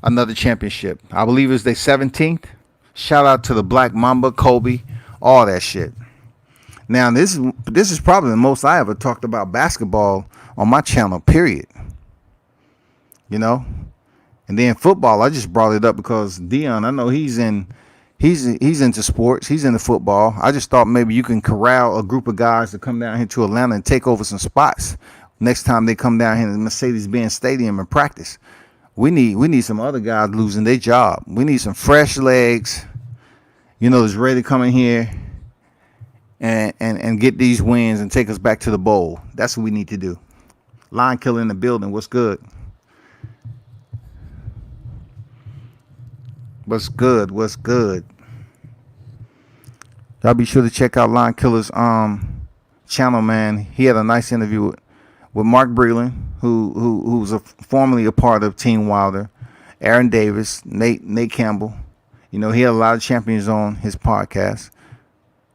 another championship. I believe it was their 17th. Shout out to the Black Mamba, Kobe, all that shit. Now, this is probably the most I ever talked about basketball on my channel, period. You know? And then football, I just brought it up because Dion, I know he's into sports. He's into football. I just thought maybe you can corral a group of guys to come down here to Atlanta and take over some spots next time they come down here to the Mercedes-Benz Stadium and practice. We need some other guys losing their job. We need some fresh legs, you know, that's ready to come in here and get these wins and take us back to the bowl. That's what we need to do. Line killer in the building. What's good? What's good? What's good? Y'all be sure to check out Line Killer's channel, man. He had a nice interview with Mark Breland, who's formerly a part of Team Wilder, Aaron Davis, Nate Campbell. You know, he had a lot of champions on his podcast.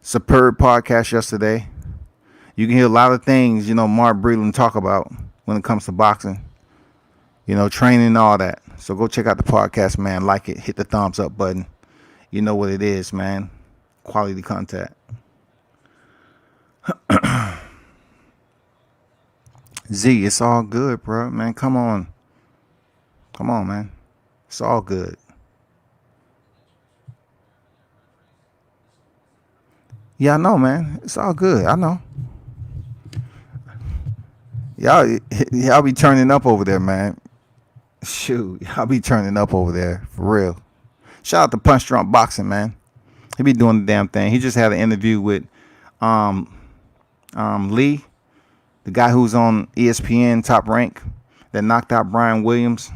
Superb podcast yesterday. You can hear a lot of things, you know, Mark Breland talk about when it comes to boxing. You know, training and all that. So go check out the podcast, man. Like it. Hit the thumbs up button. You know what it is, man. Quality content. Z, it's all good, bro. Man, come on. Come on, man. It's all good. Yeah, I know, man. It's all good. I know. Y'all be turning up over there, man. Shoot, y'all be turning up over there for real. Shout out to Punch Drunk Boxing, man. He be doing the damn thing. He just had an interview with Lee, the guy who's on ESPN Top Rank that knocked out Brian Williams.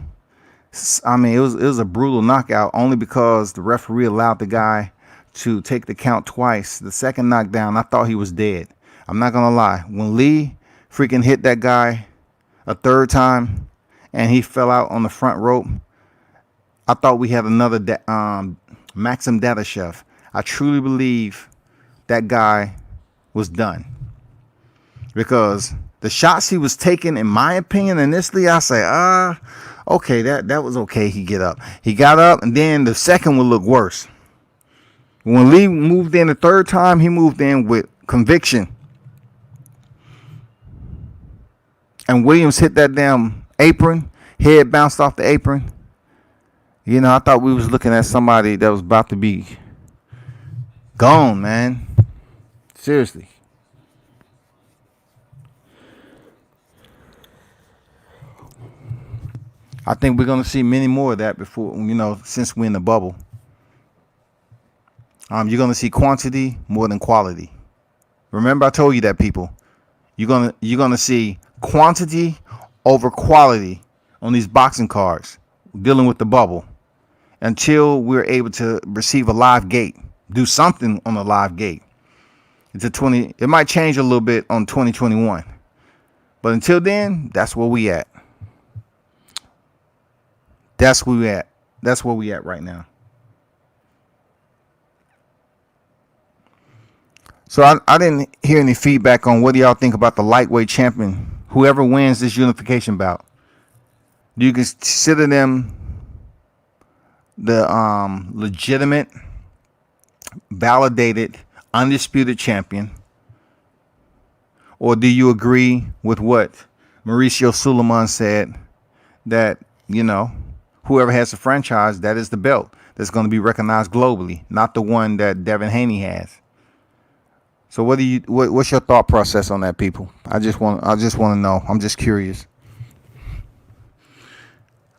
I mean, it was a brutal knockout only because the referee allowed the guy to take the count twice. The second knockdown, I thought he was dead. I'm not gonna lie. When Lee freaking hit that guy a third time and he fell out on the front rope, I thought we had another Maxim Dadashev. I truly believe that guy was done because the shots he was taking, in my opinion, initially, I say, okay, that was okay. He got up, and then the second would look worse. When Lee moved in the third time, he moved in with conviction. And Williams hit that damn apron. Head bounced off the apron. You know, I thought we was looking at somebody that was about to be gone, man. Seriously. I think we're going to see many more of that before, since we're in the bubble. You're going to see quantity more than quality. Remember, I told you that, people. You're gonna see quantity over quality on these boxing cards dealing with the bubble until we're able to receive a live gate, do something on the live gate. It might change a little bit on 2021, but until then, that's where we at. That's where we at. That's where we at right now. So I didn't hear any feedback on what do y'all think about the lightweight champion, whoever wins this unification bout. Do you consider them the legitimate, validated, undisputed champion? Or do you agree with what Mauricio Sulaiman said, that, whoever has the franchise, that is the belt that's going to be recognized globally, not the one that Devin Haney has? So what's your thought process on that, people? I just want to know. I'm just curious.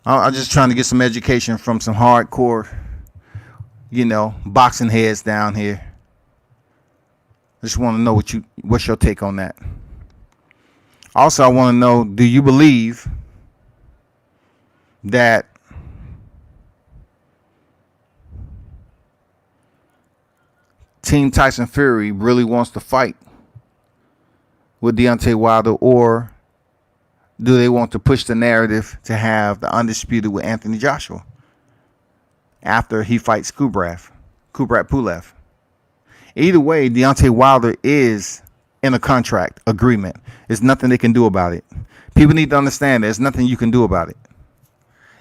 I'm just trying to get some education from some hardcore, boxing heads down here. I just want to know what's your take on that. Also, I want to know, do you believe that Team Tyson Fury really wants to fight with Deontay Wilder, or do they want to push the narrative to have the undisputed with Anthony Joshua after he fights Kubrat Pulev? Either way, Deontay Wilder is in a contract agreement. There's nothing they can do about it. People need to understand there's nothing you can do about it.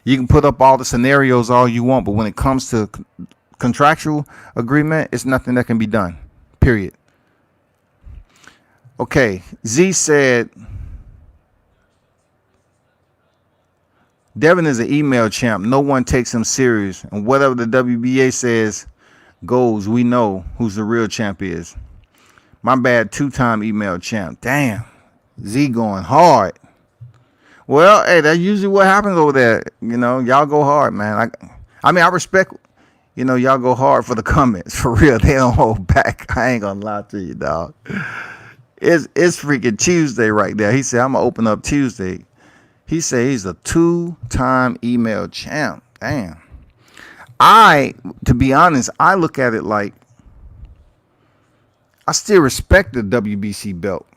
You can put up all the scenarios all you want, but when it comes to contractual agreement, it's nothing that can be done. Period. Okay, Z said Devin is an email champ. No one takes him serious, and whatever the WBA says goes. We know who's the real champ is. My bad, 2-time email champ. Damn, Z going hard. Well, hey, that's usually what happens over there. Y'all go hard, man. I mean, I respect. Y'all go hard for the comments. For real, they don't hold back. I ain't gonna lie to you, dog. It's freaking Tuesday right there. He said, I'm gonna open up Tuesday. He said he's a 2-time email champ. Damn. To be honest, I look at it like I still respect the WBC belt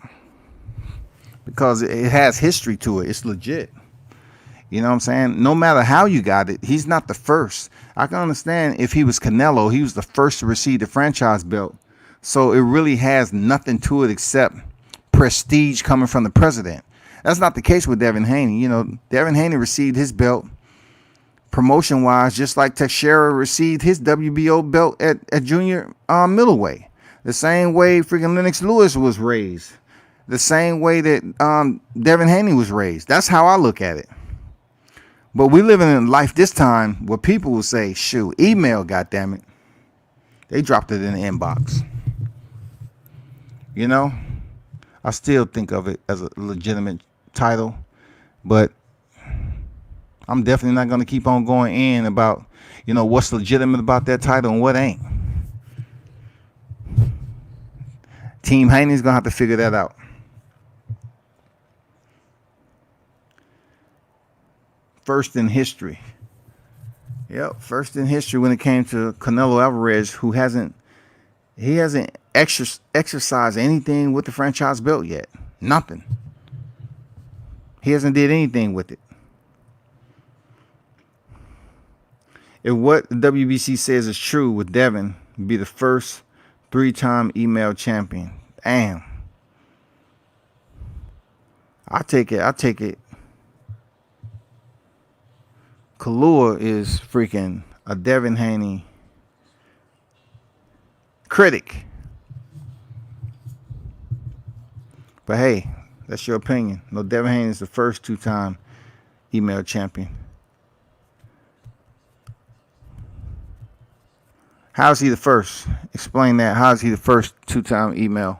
because it has history to it. It's legit. You know what I'm saying? No matter how you got it, he's not the first. I can understand if he was Canelo, he was the first to receive the franchise belt. So it really has nothing to it except prestige coming from the president. That's not the case with Devin Haney. Devin Haney received his belt promotion-wise, just like Teixeira received his WBO belt at junior middleweight. The same way freaking Lennox Lewis was raised. The same way that Devin Haney was raised. That's how I look at it. But we living in life this time where people will say, shoot, email, goddammit. They dropped it in the inbox. I still think of it as a legitimate title, but I'm definitely not going to keep on going in about, what's legitimate about that title and what ain't. Team Haney's going to have to figure that out. First in history. Yep, first in history when it came to Canelo Alvarez, who hasn't exercised anything with the franchise belt yet. Nothing. He hasn't did anything with it. If what the WBC says is true with Devin, be the first 3-time email champion. Damn. I take it. Kalua is freaking a Devin Haney critic. But hey, that's your opinion. No, Devin Haney is the first 2-time email champion. How is he the first? Explain that. How is he the first two-time email?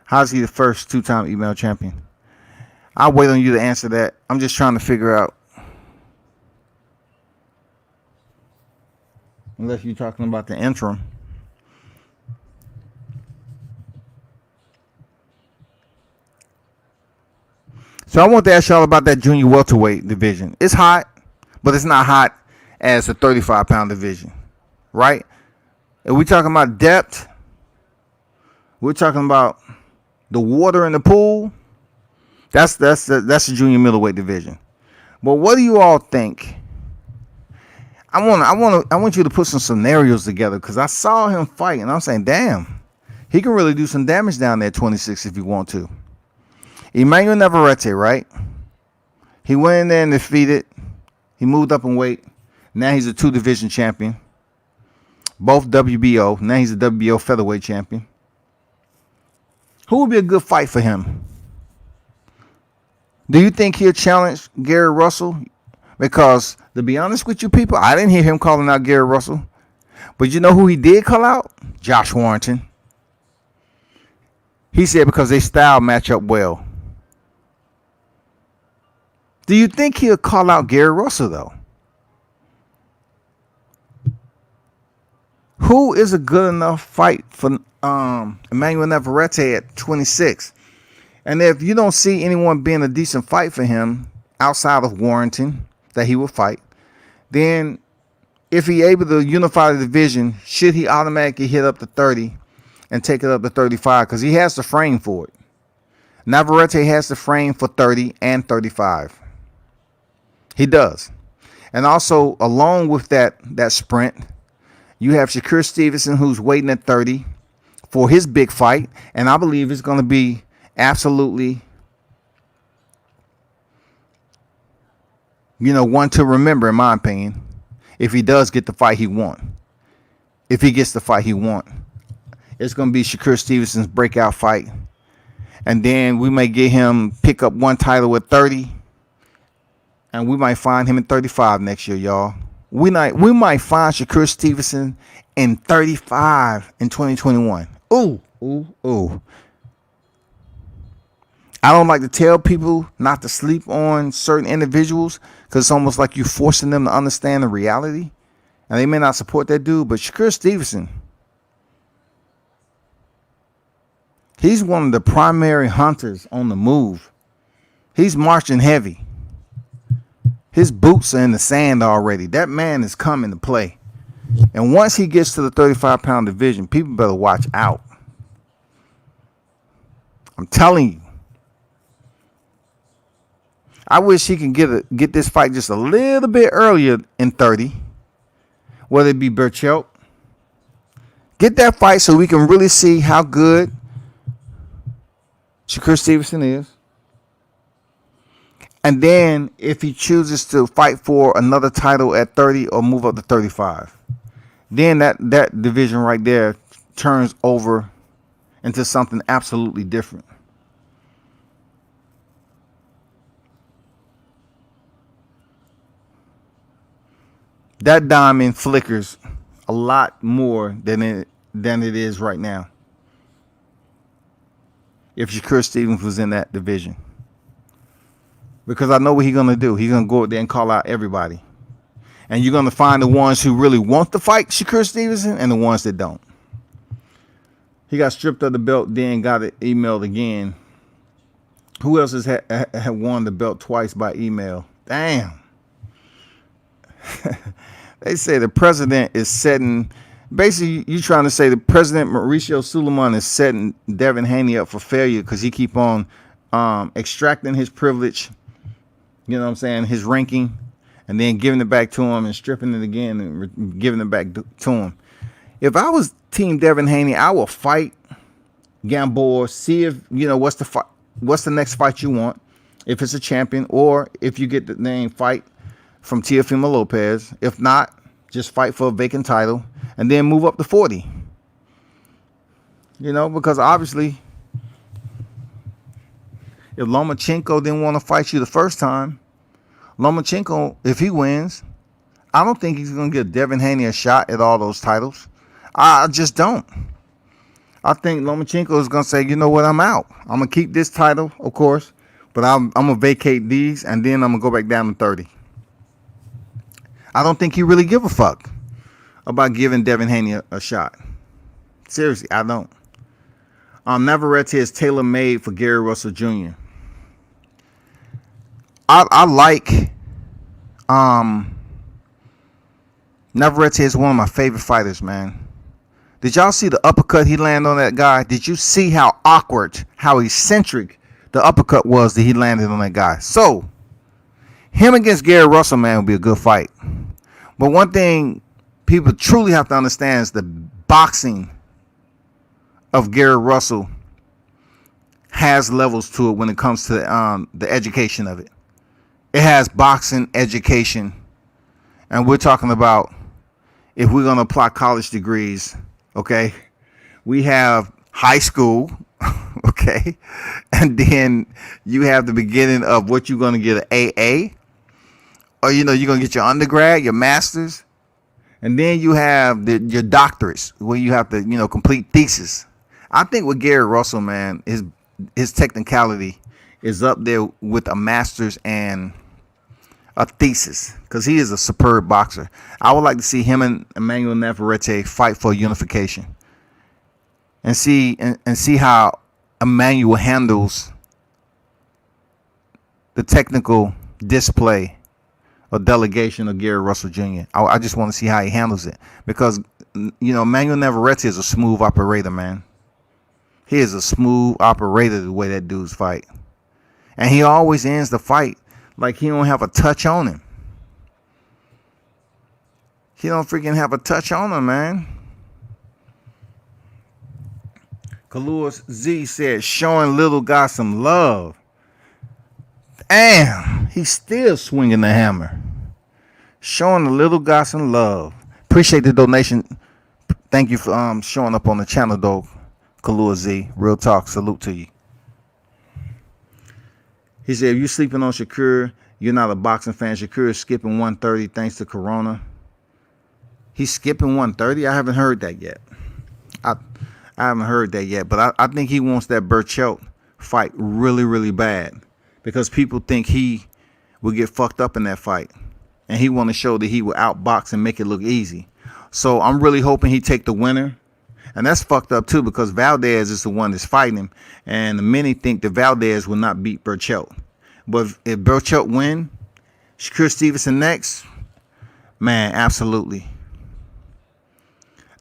How is he the first two-time email champion? I'll wait on you to answer that. I'm just trying to figure out. Unless you're talking about the interim. So I want to ask y'all about that junior welterweight division. It's hot, but it's not hot as the 35-pound division, right? If we're talking about depth, we're talking about the water in the pool. That's the junior middleweight division. But what do you all think? I want you to put some scenarios together because I saw him fight and I'm saying, damn, he can really do some damage down there at 26 if he want to. Emmanuel Navarrete, right? He went in there and defeated. He moved up in weight. Now he's a 2-division champion. Both WBO. Now he's a WBO featherweight champion. Who would be a good fight for him? Do you think he'll challenge Gary Russell? Because, to be honest with you people, I didn't hear him calling out Gary Russell. But you know who he did call out? Josh Warrington. He said because they style match up well. Do you think he'll call out Gary Russell, though? Who is a good enough fight for Emmanuel Navarrete at 26? And if you don't see anyone being a decent fight for him outside of Warrington that he will fight, then if he able to unify the division, should he automatically hit up to 30 and take it up to 35? Because he has the frame for it. Navarrete has the frame for 30 and 35. He does. And also, along with that sprint, you have Shakur Stevenson, who's waiting at 30 for his big fight. And I believe it's going to be absolutely, one to remember, in my opinion, if he does get the fight he wants. If he gets the fight he wants. It's going to be Shakur Stevenson's breakout fight. And then we may get him pick up one title at 30. And we might find him in 35 next year, y'all. We might find Shakur Stevenson in 35 in 2021. Ooh. I don't like to tell people not to sleep on certain individuals because it's almost like you're forcing them to understand the reality. And they may not support that dude, but Shakur Stevenson, he's one of the primary hunters on the move. He's marching heavy. His boots are in the sand already. That man is coming to play. And once he gets to the 35-pound division, people better watch out. I'm telling you. I wish he can get this fight just a little bit earlier in 30. Whether it be Burchelt. Get that fight so we can really see how good Shakur Stevenson is. And then if he chooses to fight for another title at 30 or move up to 35, then that division right there turns over into something absolutely different. That diamond flickers a lot more than it is right now. If Shakur Stevens was in that division. Because I know what he's going to do. He's going to go out there and call out everybody. And you're going to find the ones who really want to fight Shakur Stevenson and the ones that don't. He got stripped of the belt, then got it emailed again. Who else has had won the belt twice by email? Damn. They say the president is setting... Basically, you're trying to say the president, Mauricio Sulaiman, is setting Devin Haney up for failure because he keep on extracting his privilege, you know what I'm saying, his ranking, and then giving it back to him and stripping it again and giving it back to him. If I was Team Devin Haney, I will fight Gamboa, see if, what's the next fight you want, if it's a champion, or if you get the name fight from Teofimo Lopez. If not, just fight for a vacant title and then move up to 40. Because obviously, if Lomachenko didn't want to fight you the first time, Lomachenko, if he wins, I don't think he's going to give Devin Haney a shot at all those titles. I just don't. I think Lomachenko is going to say, you know what, I'm out. I'm going to keep this title, of course, but I'm going to vacate these, and then I'm going to go back down to 30. I don't think he really give a fuck about giving Devin Haney a shot. Seriously, I don't. Navarrete is tailor-made for Gary Russell Jr. I like Navarrete is one of my favorite fighters, man. Did y'all see the uppercut he landed on that guy? Did you see how awkward, how eccentric the uppercut was that he landed on that guy? So, him against Gary Russell, man, would be a good fight. But one thing people truly have to understand is the boxing of Gary Russell has levels to it when it comes to the education of it. It has boxing education. And we're talking about, if we're going to apply college degrees, okay, we have high school, okay, and then you have the beginning of what you're going to get an AA, or you're going to get your undergrad, your master's, and then you have your doctorates where you have to complete thesis. I think with Gary Russell, man, his technicality is up there with a master's and a thesis, because he is a superb boxer. I would like to see him and Emmanuel Navarrete fight for unification, and see how Emmanuel handles the technical display or delegation of Gary Russell Jr. I just want to see how he handles it, because Emmanuel Navarrete is a smooth operator, man. He is a smooth operator the way that dude's fight, and he always ends the fight like he don't have a touch on him. He don't freaking have a touch on him, man. Kalua Z said, showing little guy some love. Damn, he's still swinging the hammer. Showing the little guy some love. Appreciate the donation. Thank you for showing up on the channel, though, Kalua Z. Real talk. Salute to you. He said, if you're sleeping on Shakur, you're not a boxing fan. Shakur is skipping 130 thanks to Corona. He's skipping 130? I haven't heard that yet. I haven't heard that yet. But I think he wants that Burchelt fight really, really bad, because people think he will get fucked up in that fight. And he want to show that he will outbox and make it look easy. So I'm really hoping he take the winner. And that's fucked up too, because Valdez is the one that's fighting him, and many think that Valdez will not beat Burchelt. But if Burchelt win, Shakur Stevenson next, man, absolutely.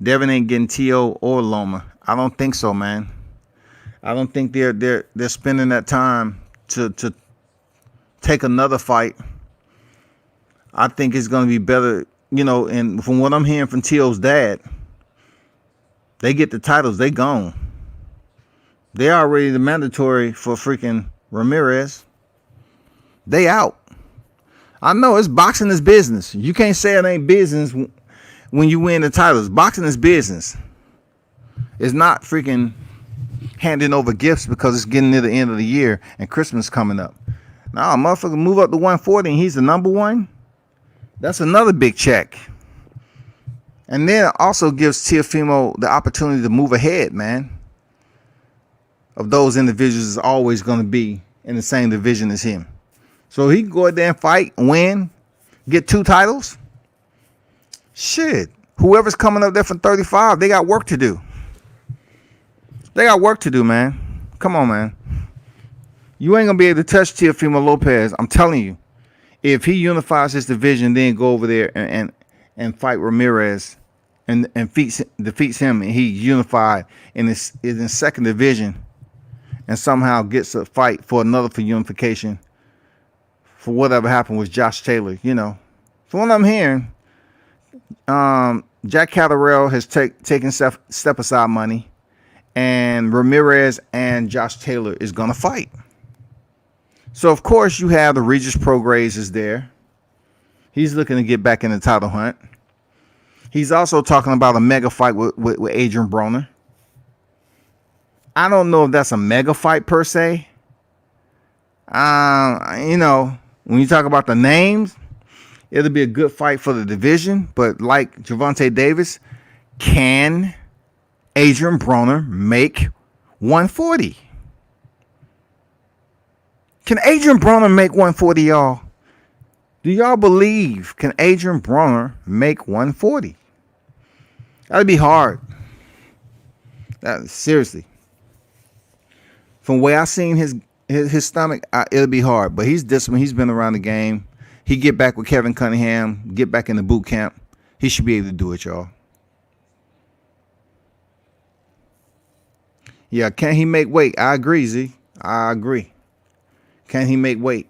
Devin ain't getting T.O. or Loma. I don't think so, man. I don't think they're spending that time to take another fight. I think it's going to be better, and from what I'm hearing from T.O.'s dad, they get the titles, they gone. They already the mandatory for freaking Ramirez. They out. I know it's boxing is business. You can't say it ain't business when you win the titles. Boxing is business. It's not freaking handing over gifts because it's getting near the end of the year and Christmas coming up. Nah, motherfucker move up to 140 and he's the number one. That's another big check. And then it also gives Teofimo the opportunity to move ahead, man, of those individuals is always going to be in the same division as him. So he can go out there and fight, win, get 2 titles. Shit. Whoever's coming up there from 35, they got work to do. They got work to do, man. Come on, man. You ain't going to be able to touch Teofimo Lopez. I'm telling you. If he unifies his division, then go over there and fight Ramirez and defeats him, and he's unified in his second division, and somehow gets a fight for unification for whatever happened with Josh Taylor. From what I'm hearing, Jack Catterall has taken step aside money, and Ramirez and Josh Taylor is gonna fight. So of course you have the Regis Prograis is there. He's looking to get back in the title hunt. He's also talking about a mega fight with Adrian Broner. I don't know if that's a mega fight per se. You know, when you talk about the names, it'll be a good fight for the division. But like Gervonta Davis, can Adrian Broner make 140? Can Adrian Broner make 140, y'all? Do y'all believe, can Adrian Broner make 140? That'd be hard. Seriously. From the way I seen his stomach, it'll be hard. But he's disciplined. He's been around the game. He get back with Kevin Cunningham, get back in the boot camp. He should be able to do it, y'all. Yeah, can he make weight? I agree, Z. I agree. Can he make weight?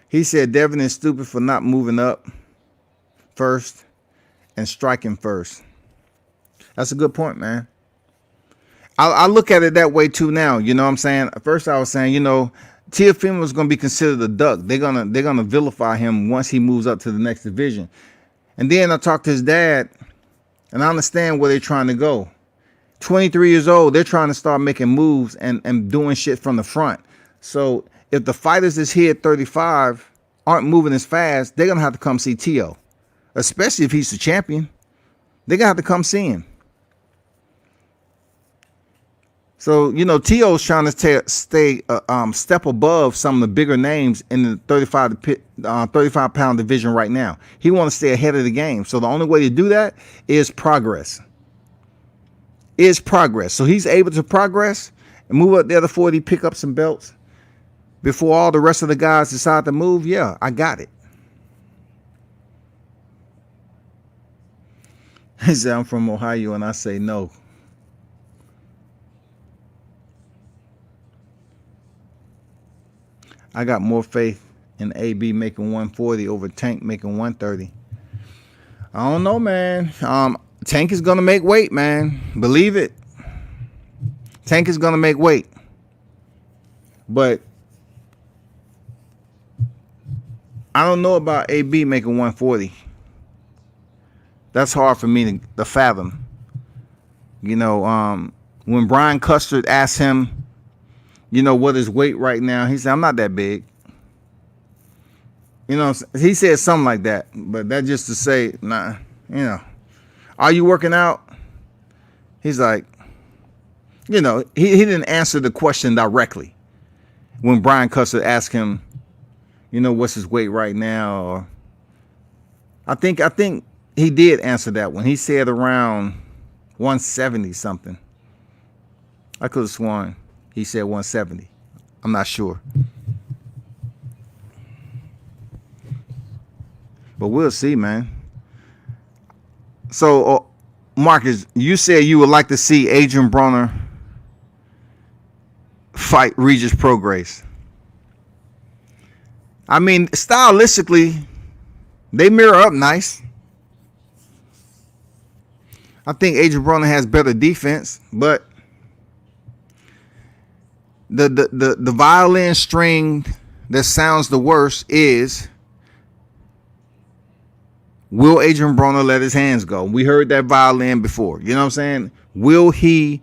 He said Devin is stupid for not moving up first and striking first. That's a good point, man. I look at it that way too now. You know what I'm saying? At first I was saying, you know, Teofimo is going to be considered a duck. They're gonna vilify him once he moves up to the next division. And then I talked to his dad, and I understand where they're trying to go. 23 years old, they're trying to start making moves and doing shit from the front. So if the fighters that's here at 35 aren't moving as fast, they're going to have to come see Tio, especially if he's the champion. They're going to have to come see him. So, you know, Tio's trying to stay step above some of the bigger names in the 35-pound division right now. He wants to stay ahead of the game. So the only way to do that is progress. So he's able to progress and move up the other 40, pick up some belts before all the rest of the guys decide to move. Yeah, I got it. He said, I'm from Ohio, and I say no. I got more faith in AB making 140 over Tank making 130. I don't know, man. Tank is going to make weight, man. Believe it. Tank is going to make weight. But I don't know about AB making 140. That's hard for me to fathom. You know, when Brian Custard asked him, you know, what is weight right now, he said, I'm not that big. You know, he said something like that. But that just to say, nah, you know, are you working out? He's like, you know, he didn't answer the question directly. When Brian Custard asked him, you know, what's his weight right now? Or I think he did answer that one. He said around 170 something. I could have sworn he said 170. I'm not sure. But we'll see, man. So, Marcus, you said you would like to see Adrian Broner fight Regis Prograis. I mean, stylistically, they mirror up nice. I think Adrian Broner has better defense, but the violin string that sounds the worst is, will Adrian Broner let his hands go? We heard that violin before. You know what I'm saying? Will he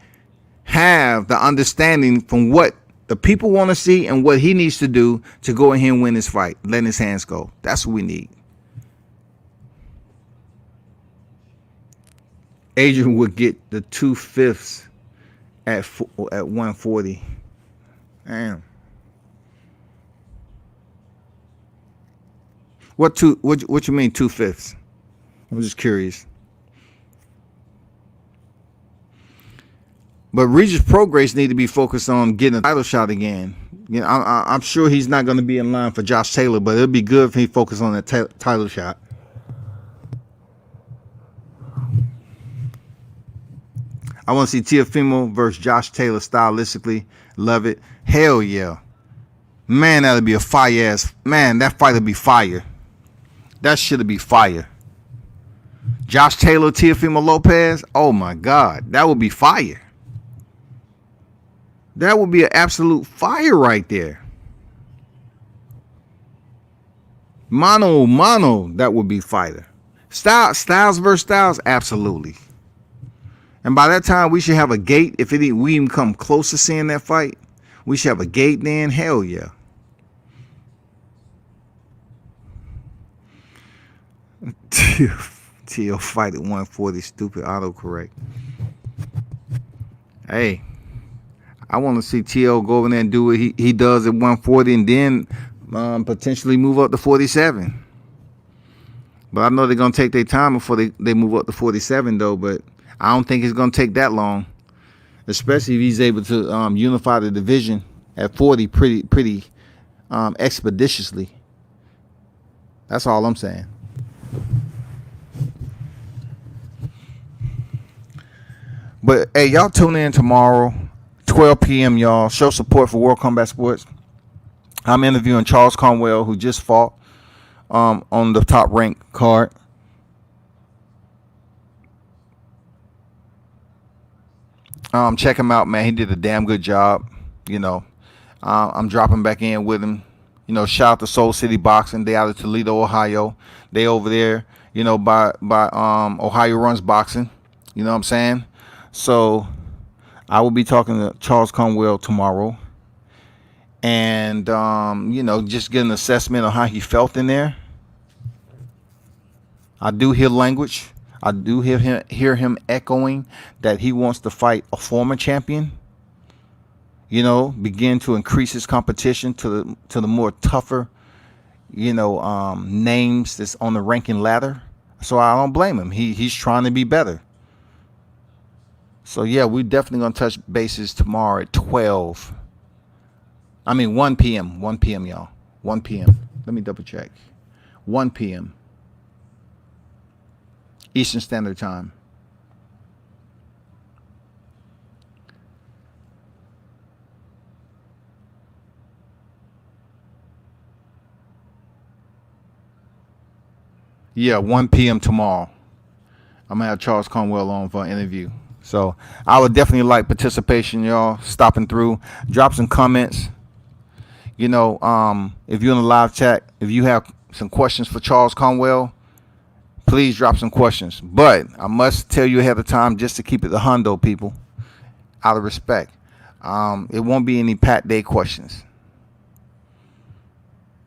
have the understanding from what the people want to see and what he needs to do to go ahead and win this fight, letting his hands go? That's what we need. Adrian would get the 2/5 at 140. Damn. What you mean 2/5? I'm just curious. But Regis Prograis need to be focused on getting a title shot again. You know, I'm sure he's not going to be in line for Josh Taylor, but it'll be good if he focused on that title shot. I want to see Teofimo versus Josh Taylor stylistically. Love it. Hell yeah. Man, that'll be a fire ass. Man, that fight will be fire. That shit'll be fire. Josh Taylor, Teofimo Lopez. Oh my God. That would be fire. That would be an absolute fire right there. Mano, that would be fire. Styles versus Styles, absolutely. And by that time, we should have a gate. If we even come close to seeing that fight, we should have a gate then. Hell yeah. T.O. fight at 140. Stupid autocorrect. Hey, I want to see T.O. go over there and do what he does at 140 and then potentially move up to 47. But I know they're going to take their time before they move up to 47, though. But I don't think it's going to take that long, especially if he's able to unify the division at 40 pretty expeditiously. That's all I'm saying. But, hey, y'all tune in tomorrow, 12 p.m., y'all. Show support for World Combat Sports. I'm interviewing Charles Conwell, who just fought on the top ranked card. Check him out, man. He did a damn good job. You know, I'm dropping back in with him. You know, shout out to Soul City Boxing. They out of Toledo, Ohio. They over there, you know, by Ohio Runs Boxing. You know what I'm saying? So I will be talking to Charles Conwell tomorrow. And, you know, just get an assessment on how he felt in there. I do hear language. I do hear him echoing that he wants to fight a former champion. You know, begin to increase his competition to the more tougher, you know, names that's on the ranking ladder. So I don't blame him. He's trying to be better. So yeah, we're definitely gonna touch bases tomorrow at 12. I mean 1 p.m. 1 p.m. y'all. 1 p.m. Let me double check. 1 p.m. Eastern Standard Time. Yeah, 1 p.m. tomorrow. I'm going to have Charles Conwell on for an interview. So I would definitely like participation, y'all. Stopping through. Drop some comments. You know, if you're in the live chat, if you have some questions for Charles Conwell, please drop some questions. But I must tell you ahead of time, just to keep it the hundo, people, out of respect. It won't be any Pat Day questions.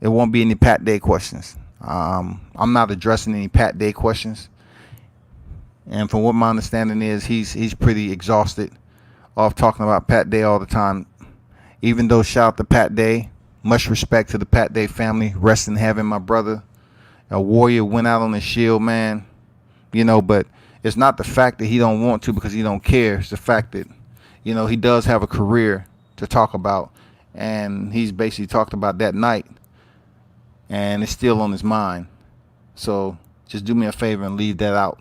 It won't be any Pat Day questions. I'm not addressing any Pat Day questions. And from what my understanding is, he's pretty exhausted off talking about Pat Day all the time. Even though shout out to Pat Day, much respect to the Pat Day family. Rest in heaven, my brother. A warrior went out on the shield, man. You know, but it's not the fact that he don't want to because he don't care. It's the fact that, you know, he does have a career to talk about. And he's basically talked about that night. And it's still on his mind. So just do me a favor and leave that out.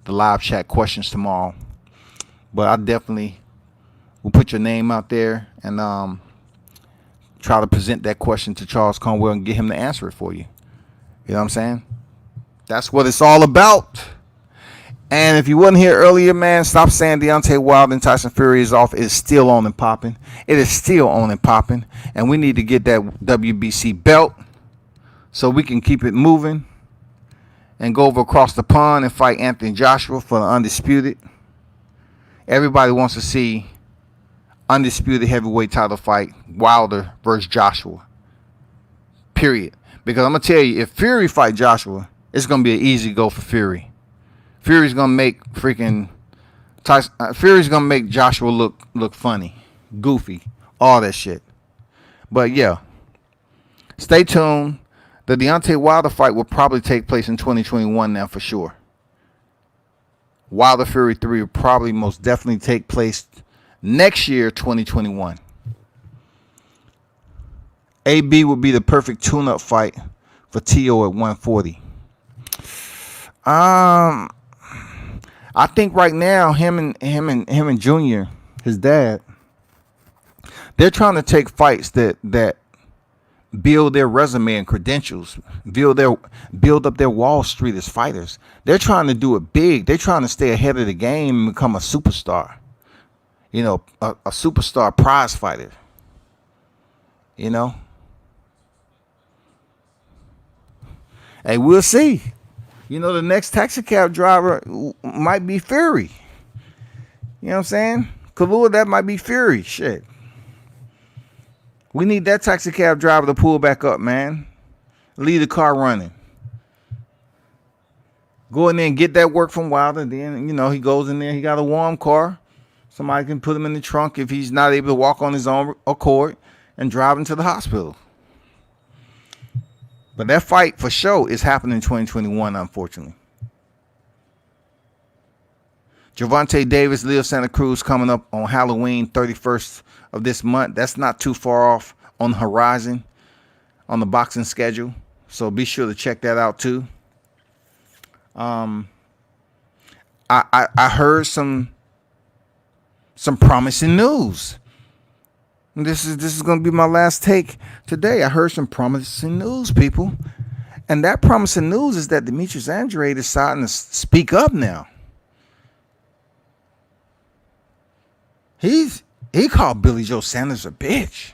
The live chat questions tomorrow. But I definitely will put your name out there and try to present that question to Charles Conwell and get him to answer it for you. You know what I'm saying? That's what it's all about. And if you wasn't here earlier, man, stop saying Deontay Wilder and Tyson Fury is off. It's still on and popping. It is still on and popping. And we need to get that WBC belt so we can keep it moving and go over across the pond and fight Anthony Joshua for the undisputed. Everybody wants to see undisputed heavyweight title fight, Wilder versus Joshua. Period. Because I'm going to tell you, if Fury fight Joshua, it's going to be an easy go for Fury. Fury's going to make freaking Tyson, Fury's going to make Joshua look funny, goofy, all that shit. But yeah, stay tuned. The Deontay Wilder fight will probably take place in 2021 now for sure. Wilder Fury 3 will probably most definitely take place next year, 2021. AB would be the perfect tune-up fight for T.O. at 140. I think right now him and Junior, his dad, they're trying to take fights that build their resume and credentials, build up their Wall Street as fighters. They're trying to do it big. They're trying to stay ahead of the game and become a superstar. You know, a superstar prize fighter. You know? Hey, we'll see. You know, the next taxi cab driver might be Fury. You know what I'm saying? Kalua, that might be Fury. Shit. We need that taxi cab driver to pull back up, man. Leave the car running. Go in there and get that work from Wilder. Then, he goes in there. He got a warm car. Somebody can put him in the trunk if he's not able to walk on his own accord and drive him to the hospital. But that fight for sure is happening in 2021, unfortunately. Gervonta Davis, Leo Santa Cruz coming up on Halloween 31st of this month. That's not too far off on the horizon on the boxing schedule. So be sure to check that out too. I heard some promising news. This is going to be my last take today. I heard some promising news, people. And that promising news is that Demetrius Andrade is starting to speak up now. He called Billy Joe Sanders a bitch.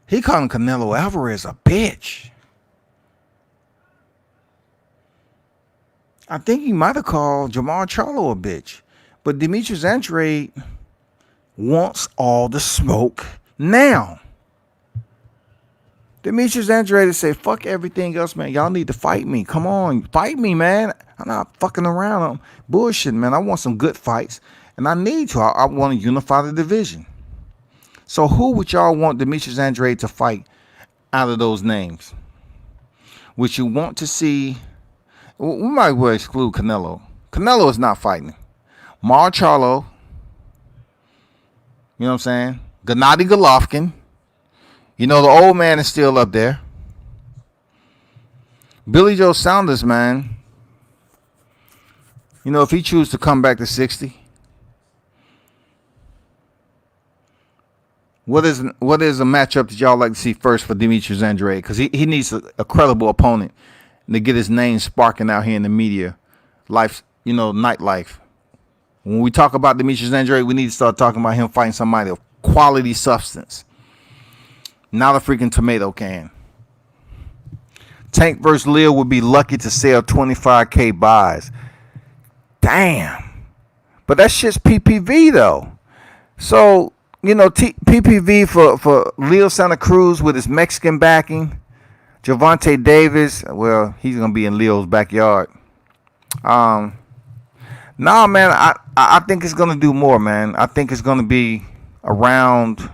He called Canelo Alvarez a bitch. I think he might have called Jamal Charlo a bitch. But Demetrius Andrade wants all the smoke now. Demetrius Andrade say, fuck everything else, man. Y'all need to fight me. Come on, fight me, man. I'm not fucking around. I'm bullshit, man. I want some good fights, and I need to. I want to unify the division. So who would y'all want Demetrius Andrade to fight out of those names? Would you want to see... We might well exclude Canelo. Canelo is not fighting. Mar Charlo. You know what I'm saying? Gennady Golovkin. The old man is still up there. Billy Joe Saunders, man. If he chooses to come back to 60. What is a matchup that y'all like to see first for Demetrius Andrade? Because he needs a credible opponent to get his name sparking out here in the media. Life, nightlife. When we talk about Demetrius Andrade, we need to start talking about him fighting somebody of quality substance. Not a freaking tomato can. Tank versus Leo would be lucky to sell 25K buys. Damn. But that shit's PPV though. So, PPV for Leo Santa Cruz with his Mexican backing. Gervonta Davis, well, he's going to be in Leo's backyard. Man, I think it's going to do more, man. I think it's going to be around...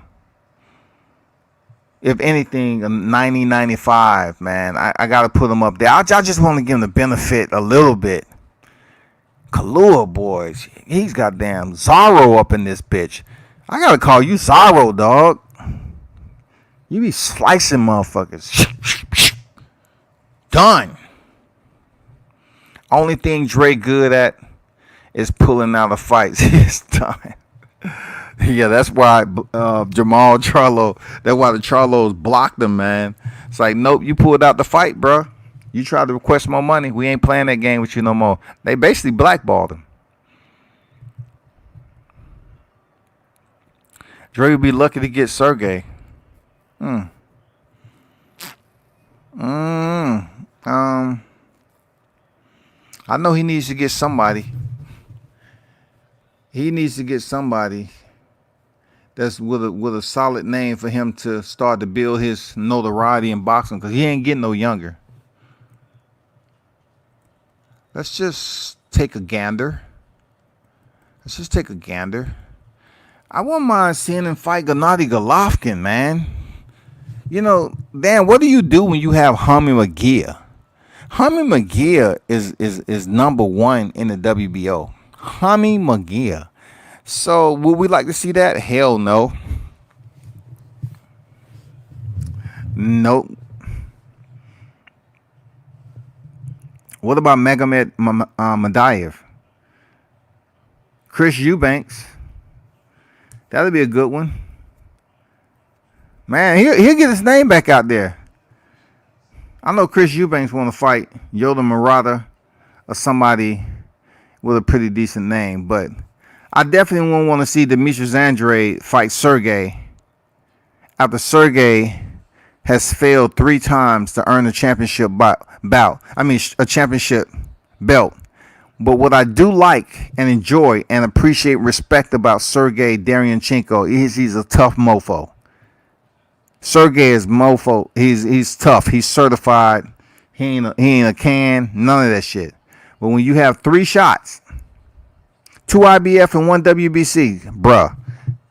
If anything, a 90-95, man. I got to put him up there. I just want to give him the benefit a little bit. Kalua, boys. He's goddamn Zorro up in this bitch. I got to call you Zorro, dog. You be slicing motherfuckers. Done. Only thing Dre good at is pulling out of fights. It's done. Yeah, that's why Jamal Charlo, that's why the Charlos blocked him, man. It's like, nope, you pulled out the fight, bro. You tried to request more money. We ain't playing that game with you no more. They basically blackballed him. Dre would be lucky to get Sergey. I know he needs to get somebody. He needs to get somebody that's with a solid name for him to start to build his notoriety in boxing, because he ain't getting no younger. Let's just take a gander. I wouldn't mind seeing him fight Gennady Golovkin, man. Dan, what do you do when you have Hammy McGear? Hammy McGear is number one in the WBO. Hammy McGear. So, would we like to see that? Hell no. Nope. What about Magomed Madaev? Chris Eubanks. That'll be a good one. Man, he'll get his name back out there. I know Chris Eubanks want to fight Yoda Murata or somebody with a pretty decent name, but I definitely won't want to see Demetrius Andrade fight Sergey after Sergey has failed 3 times to earn a championship bout. I mean, a championship belt. But what I do like and enjoy and appreciate, respect about Sergey Daryanchenko is he's a tough mofo. Sergey is mofo. He's tough. He's certified. He ain't a can. None of that shit. But when you have 3 shots, 2 IBF and 1 WBC, bruh,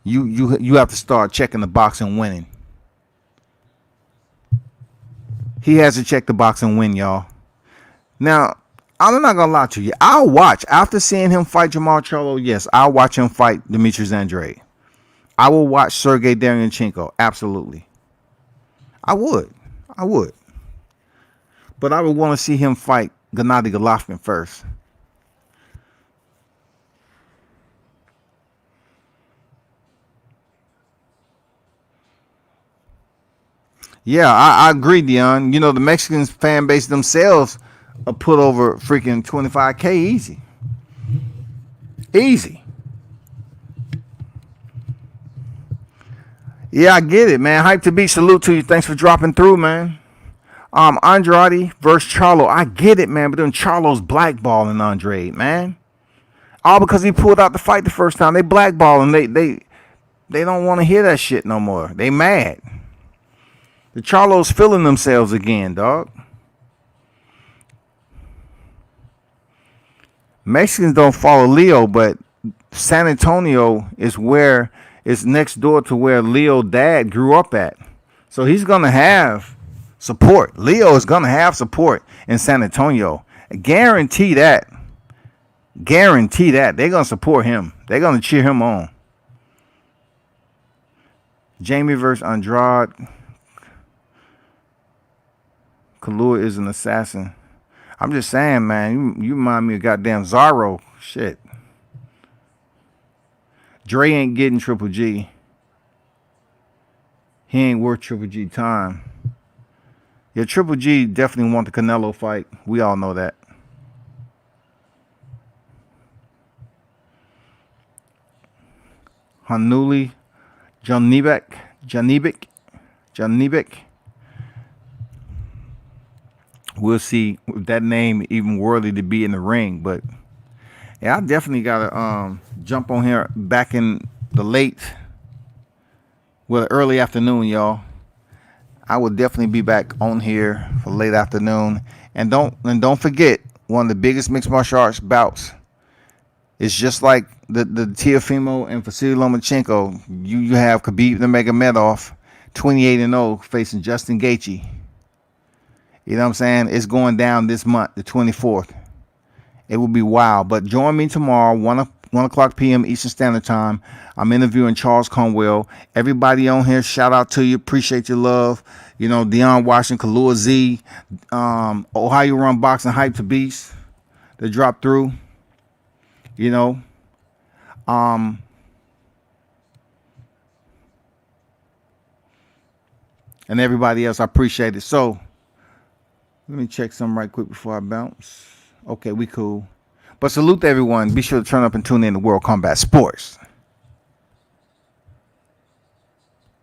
you have to start checking the box and winning. He has to check the box and win, y'all. Now, I'm not gonna lie to you. I'll watch after seeing him fight Jamal Charlo. Yes, I'll watch him fight Demetrius Andrade. I will watch Sergey Daryanchenko. Absolutely, I would. But I would want to see him fight Gennady Golovkin first. Yeah, I agree, Dion. You know, the Mexican fan base themselves put over freaking 25K easy. Easy. Yeah, I get it, man. Hype to beat. Salute to you. Thanks for dropping through, man. Andrade versus Charlo. I get it, man. But then Charlo's blackballing Andrade, man. All because he pulled out the fight the first time. They blackballing. They don't want to hear that shit no more. They mad. The Charlos feeling themselves again, dog. Mexicans don't follow Leo, but San Antonio is next door to where Leo's dad grew up at. So he's gonna have support. Leo is gonna have support in San Antonio. Guarantee that. Guarantee that. They're gonna support him. They're gonna cheer him on. Jamie versus Andrade. Kalua is an assassin. I'm just saying, man. You remind me of goddamn Zorro. Shit. Dre ain't getting Triple G. He ain't worth Triple G time. Yeah, Triple G definitely want the Canelo fight. We all know that. Hanuli, Janibek. We'll see if that name even worthy to be in the ring. But yeah, I definitely gotta jump on here back in the early afternoon, y'all. I will definitely be back on here for late afternoon. And don't forget, one of the biggest mixed martial arts bouts is just like the Teofimo and Vasily Lomachenko. You have Khabib Nurmagomedov 28-0 facing Justin Gaethje. You know what I'm saying? It's going down this month, the 24th. It will be wild. But join me tomorrow, 1 o'clock p.m. Eastern Standard Time. I'm interviewing Charles Conwell. Everybody on here, shout out to you. Appreciate your love. You know, Dion Washington, Kalua Z, Ohio Run Boxing, Hype to Beast. They dropped through. You know. And everybody else, I appreciate it. So, let me check something right quick before I bounce. Okay, we cool. But salute to everyone. Be sure to turn up and tune in to World Combat Sports.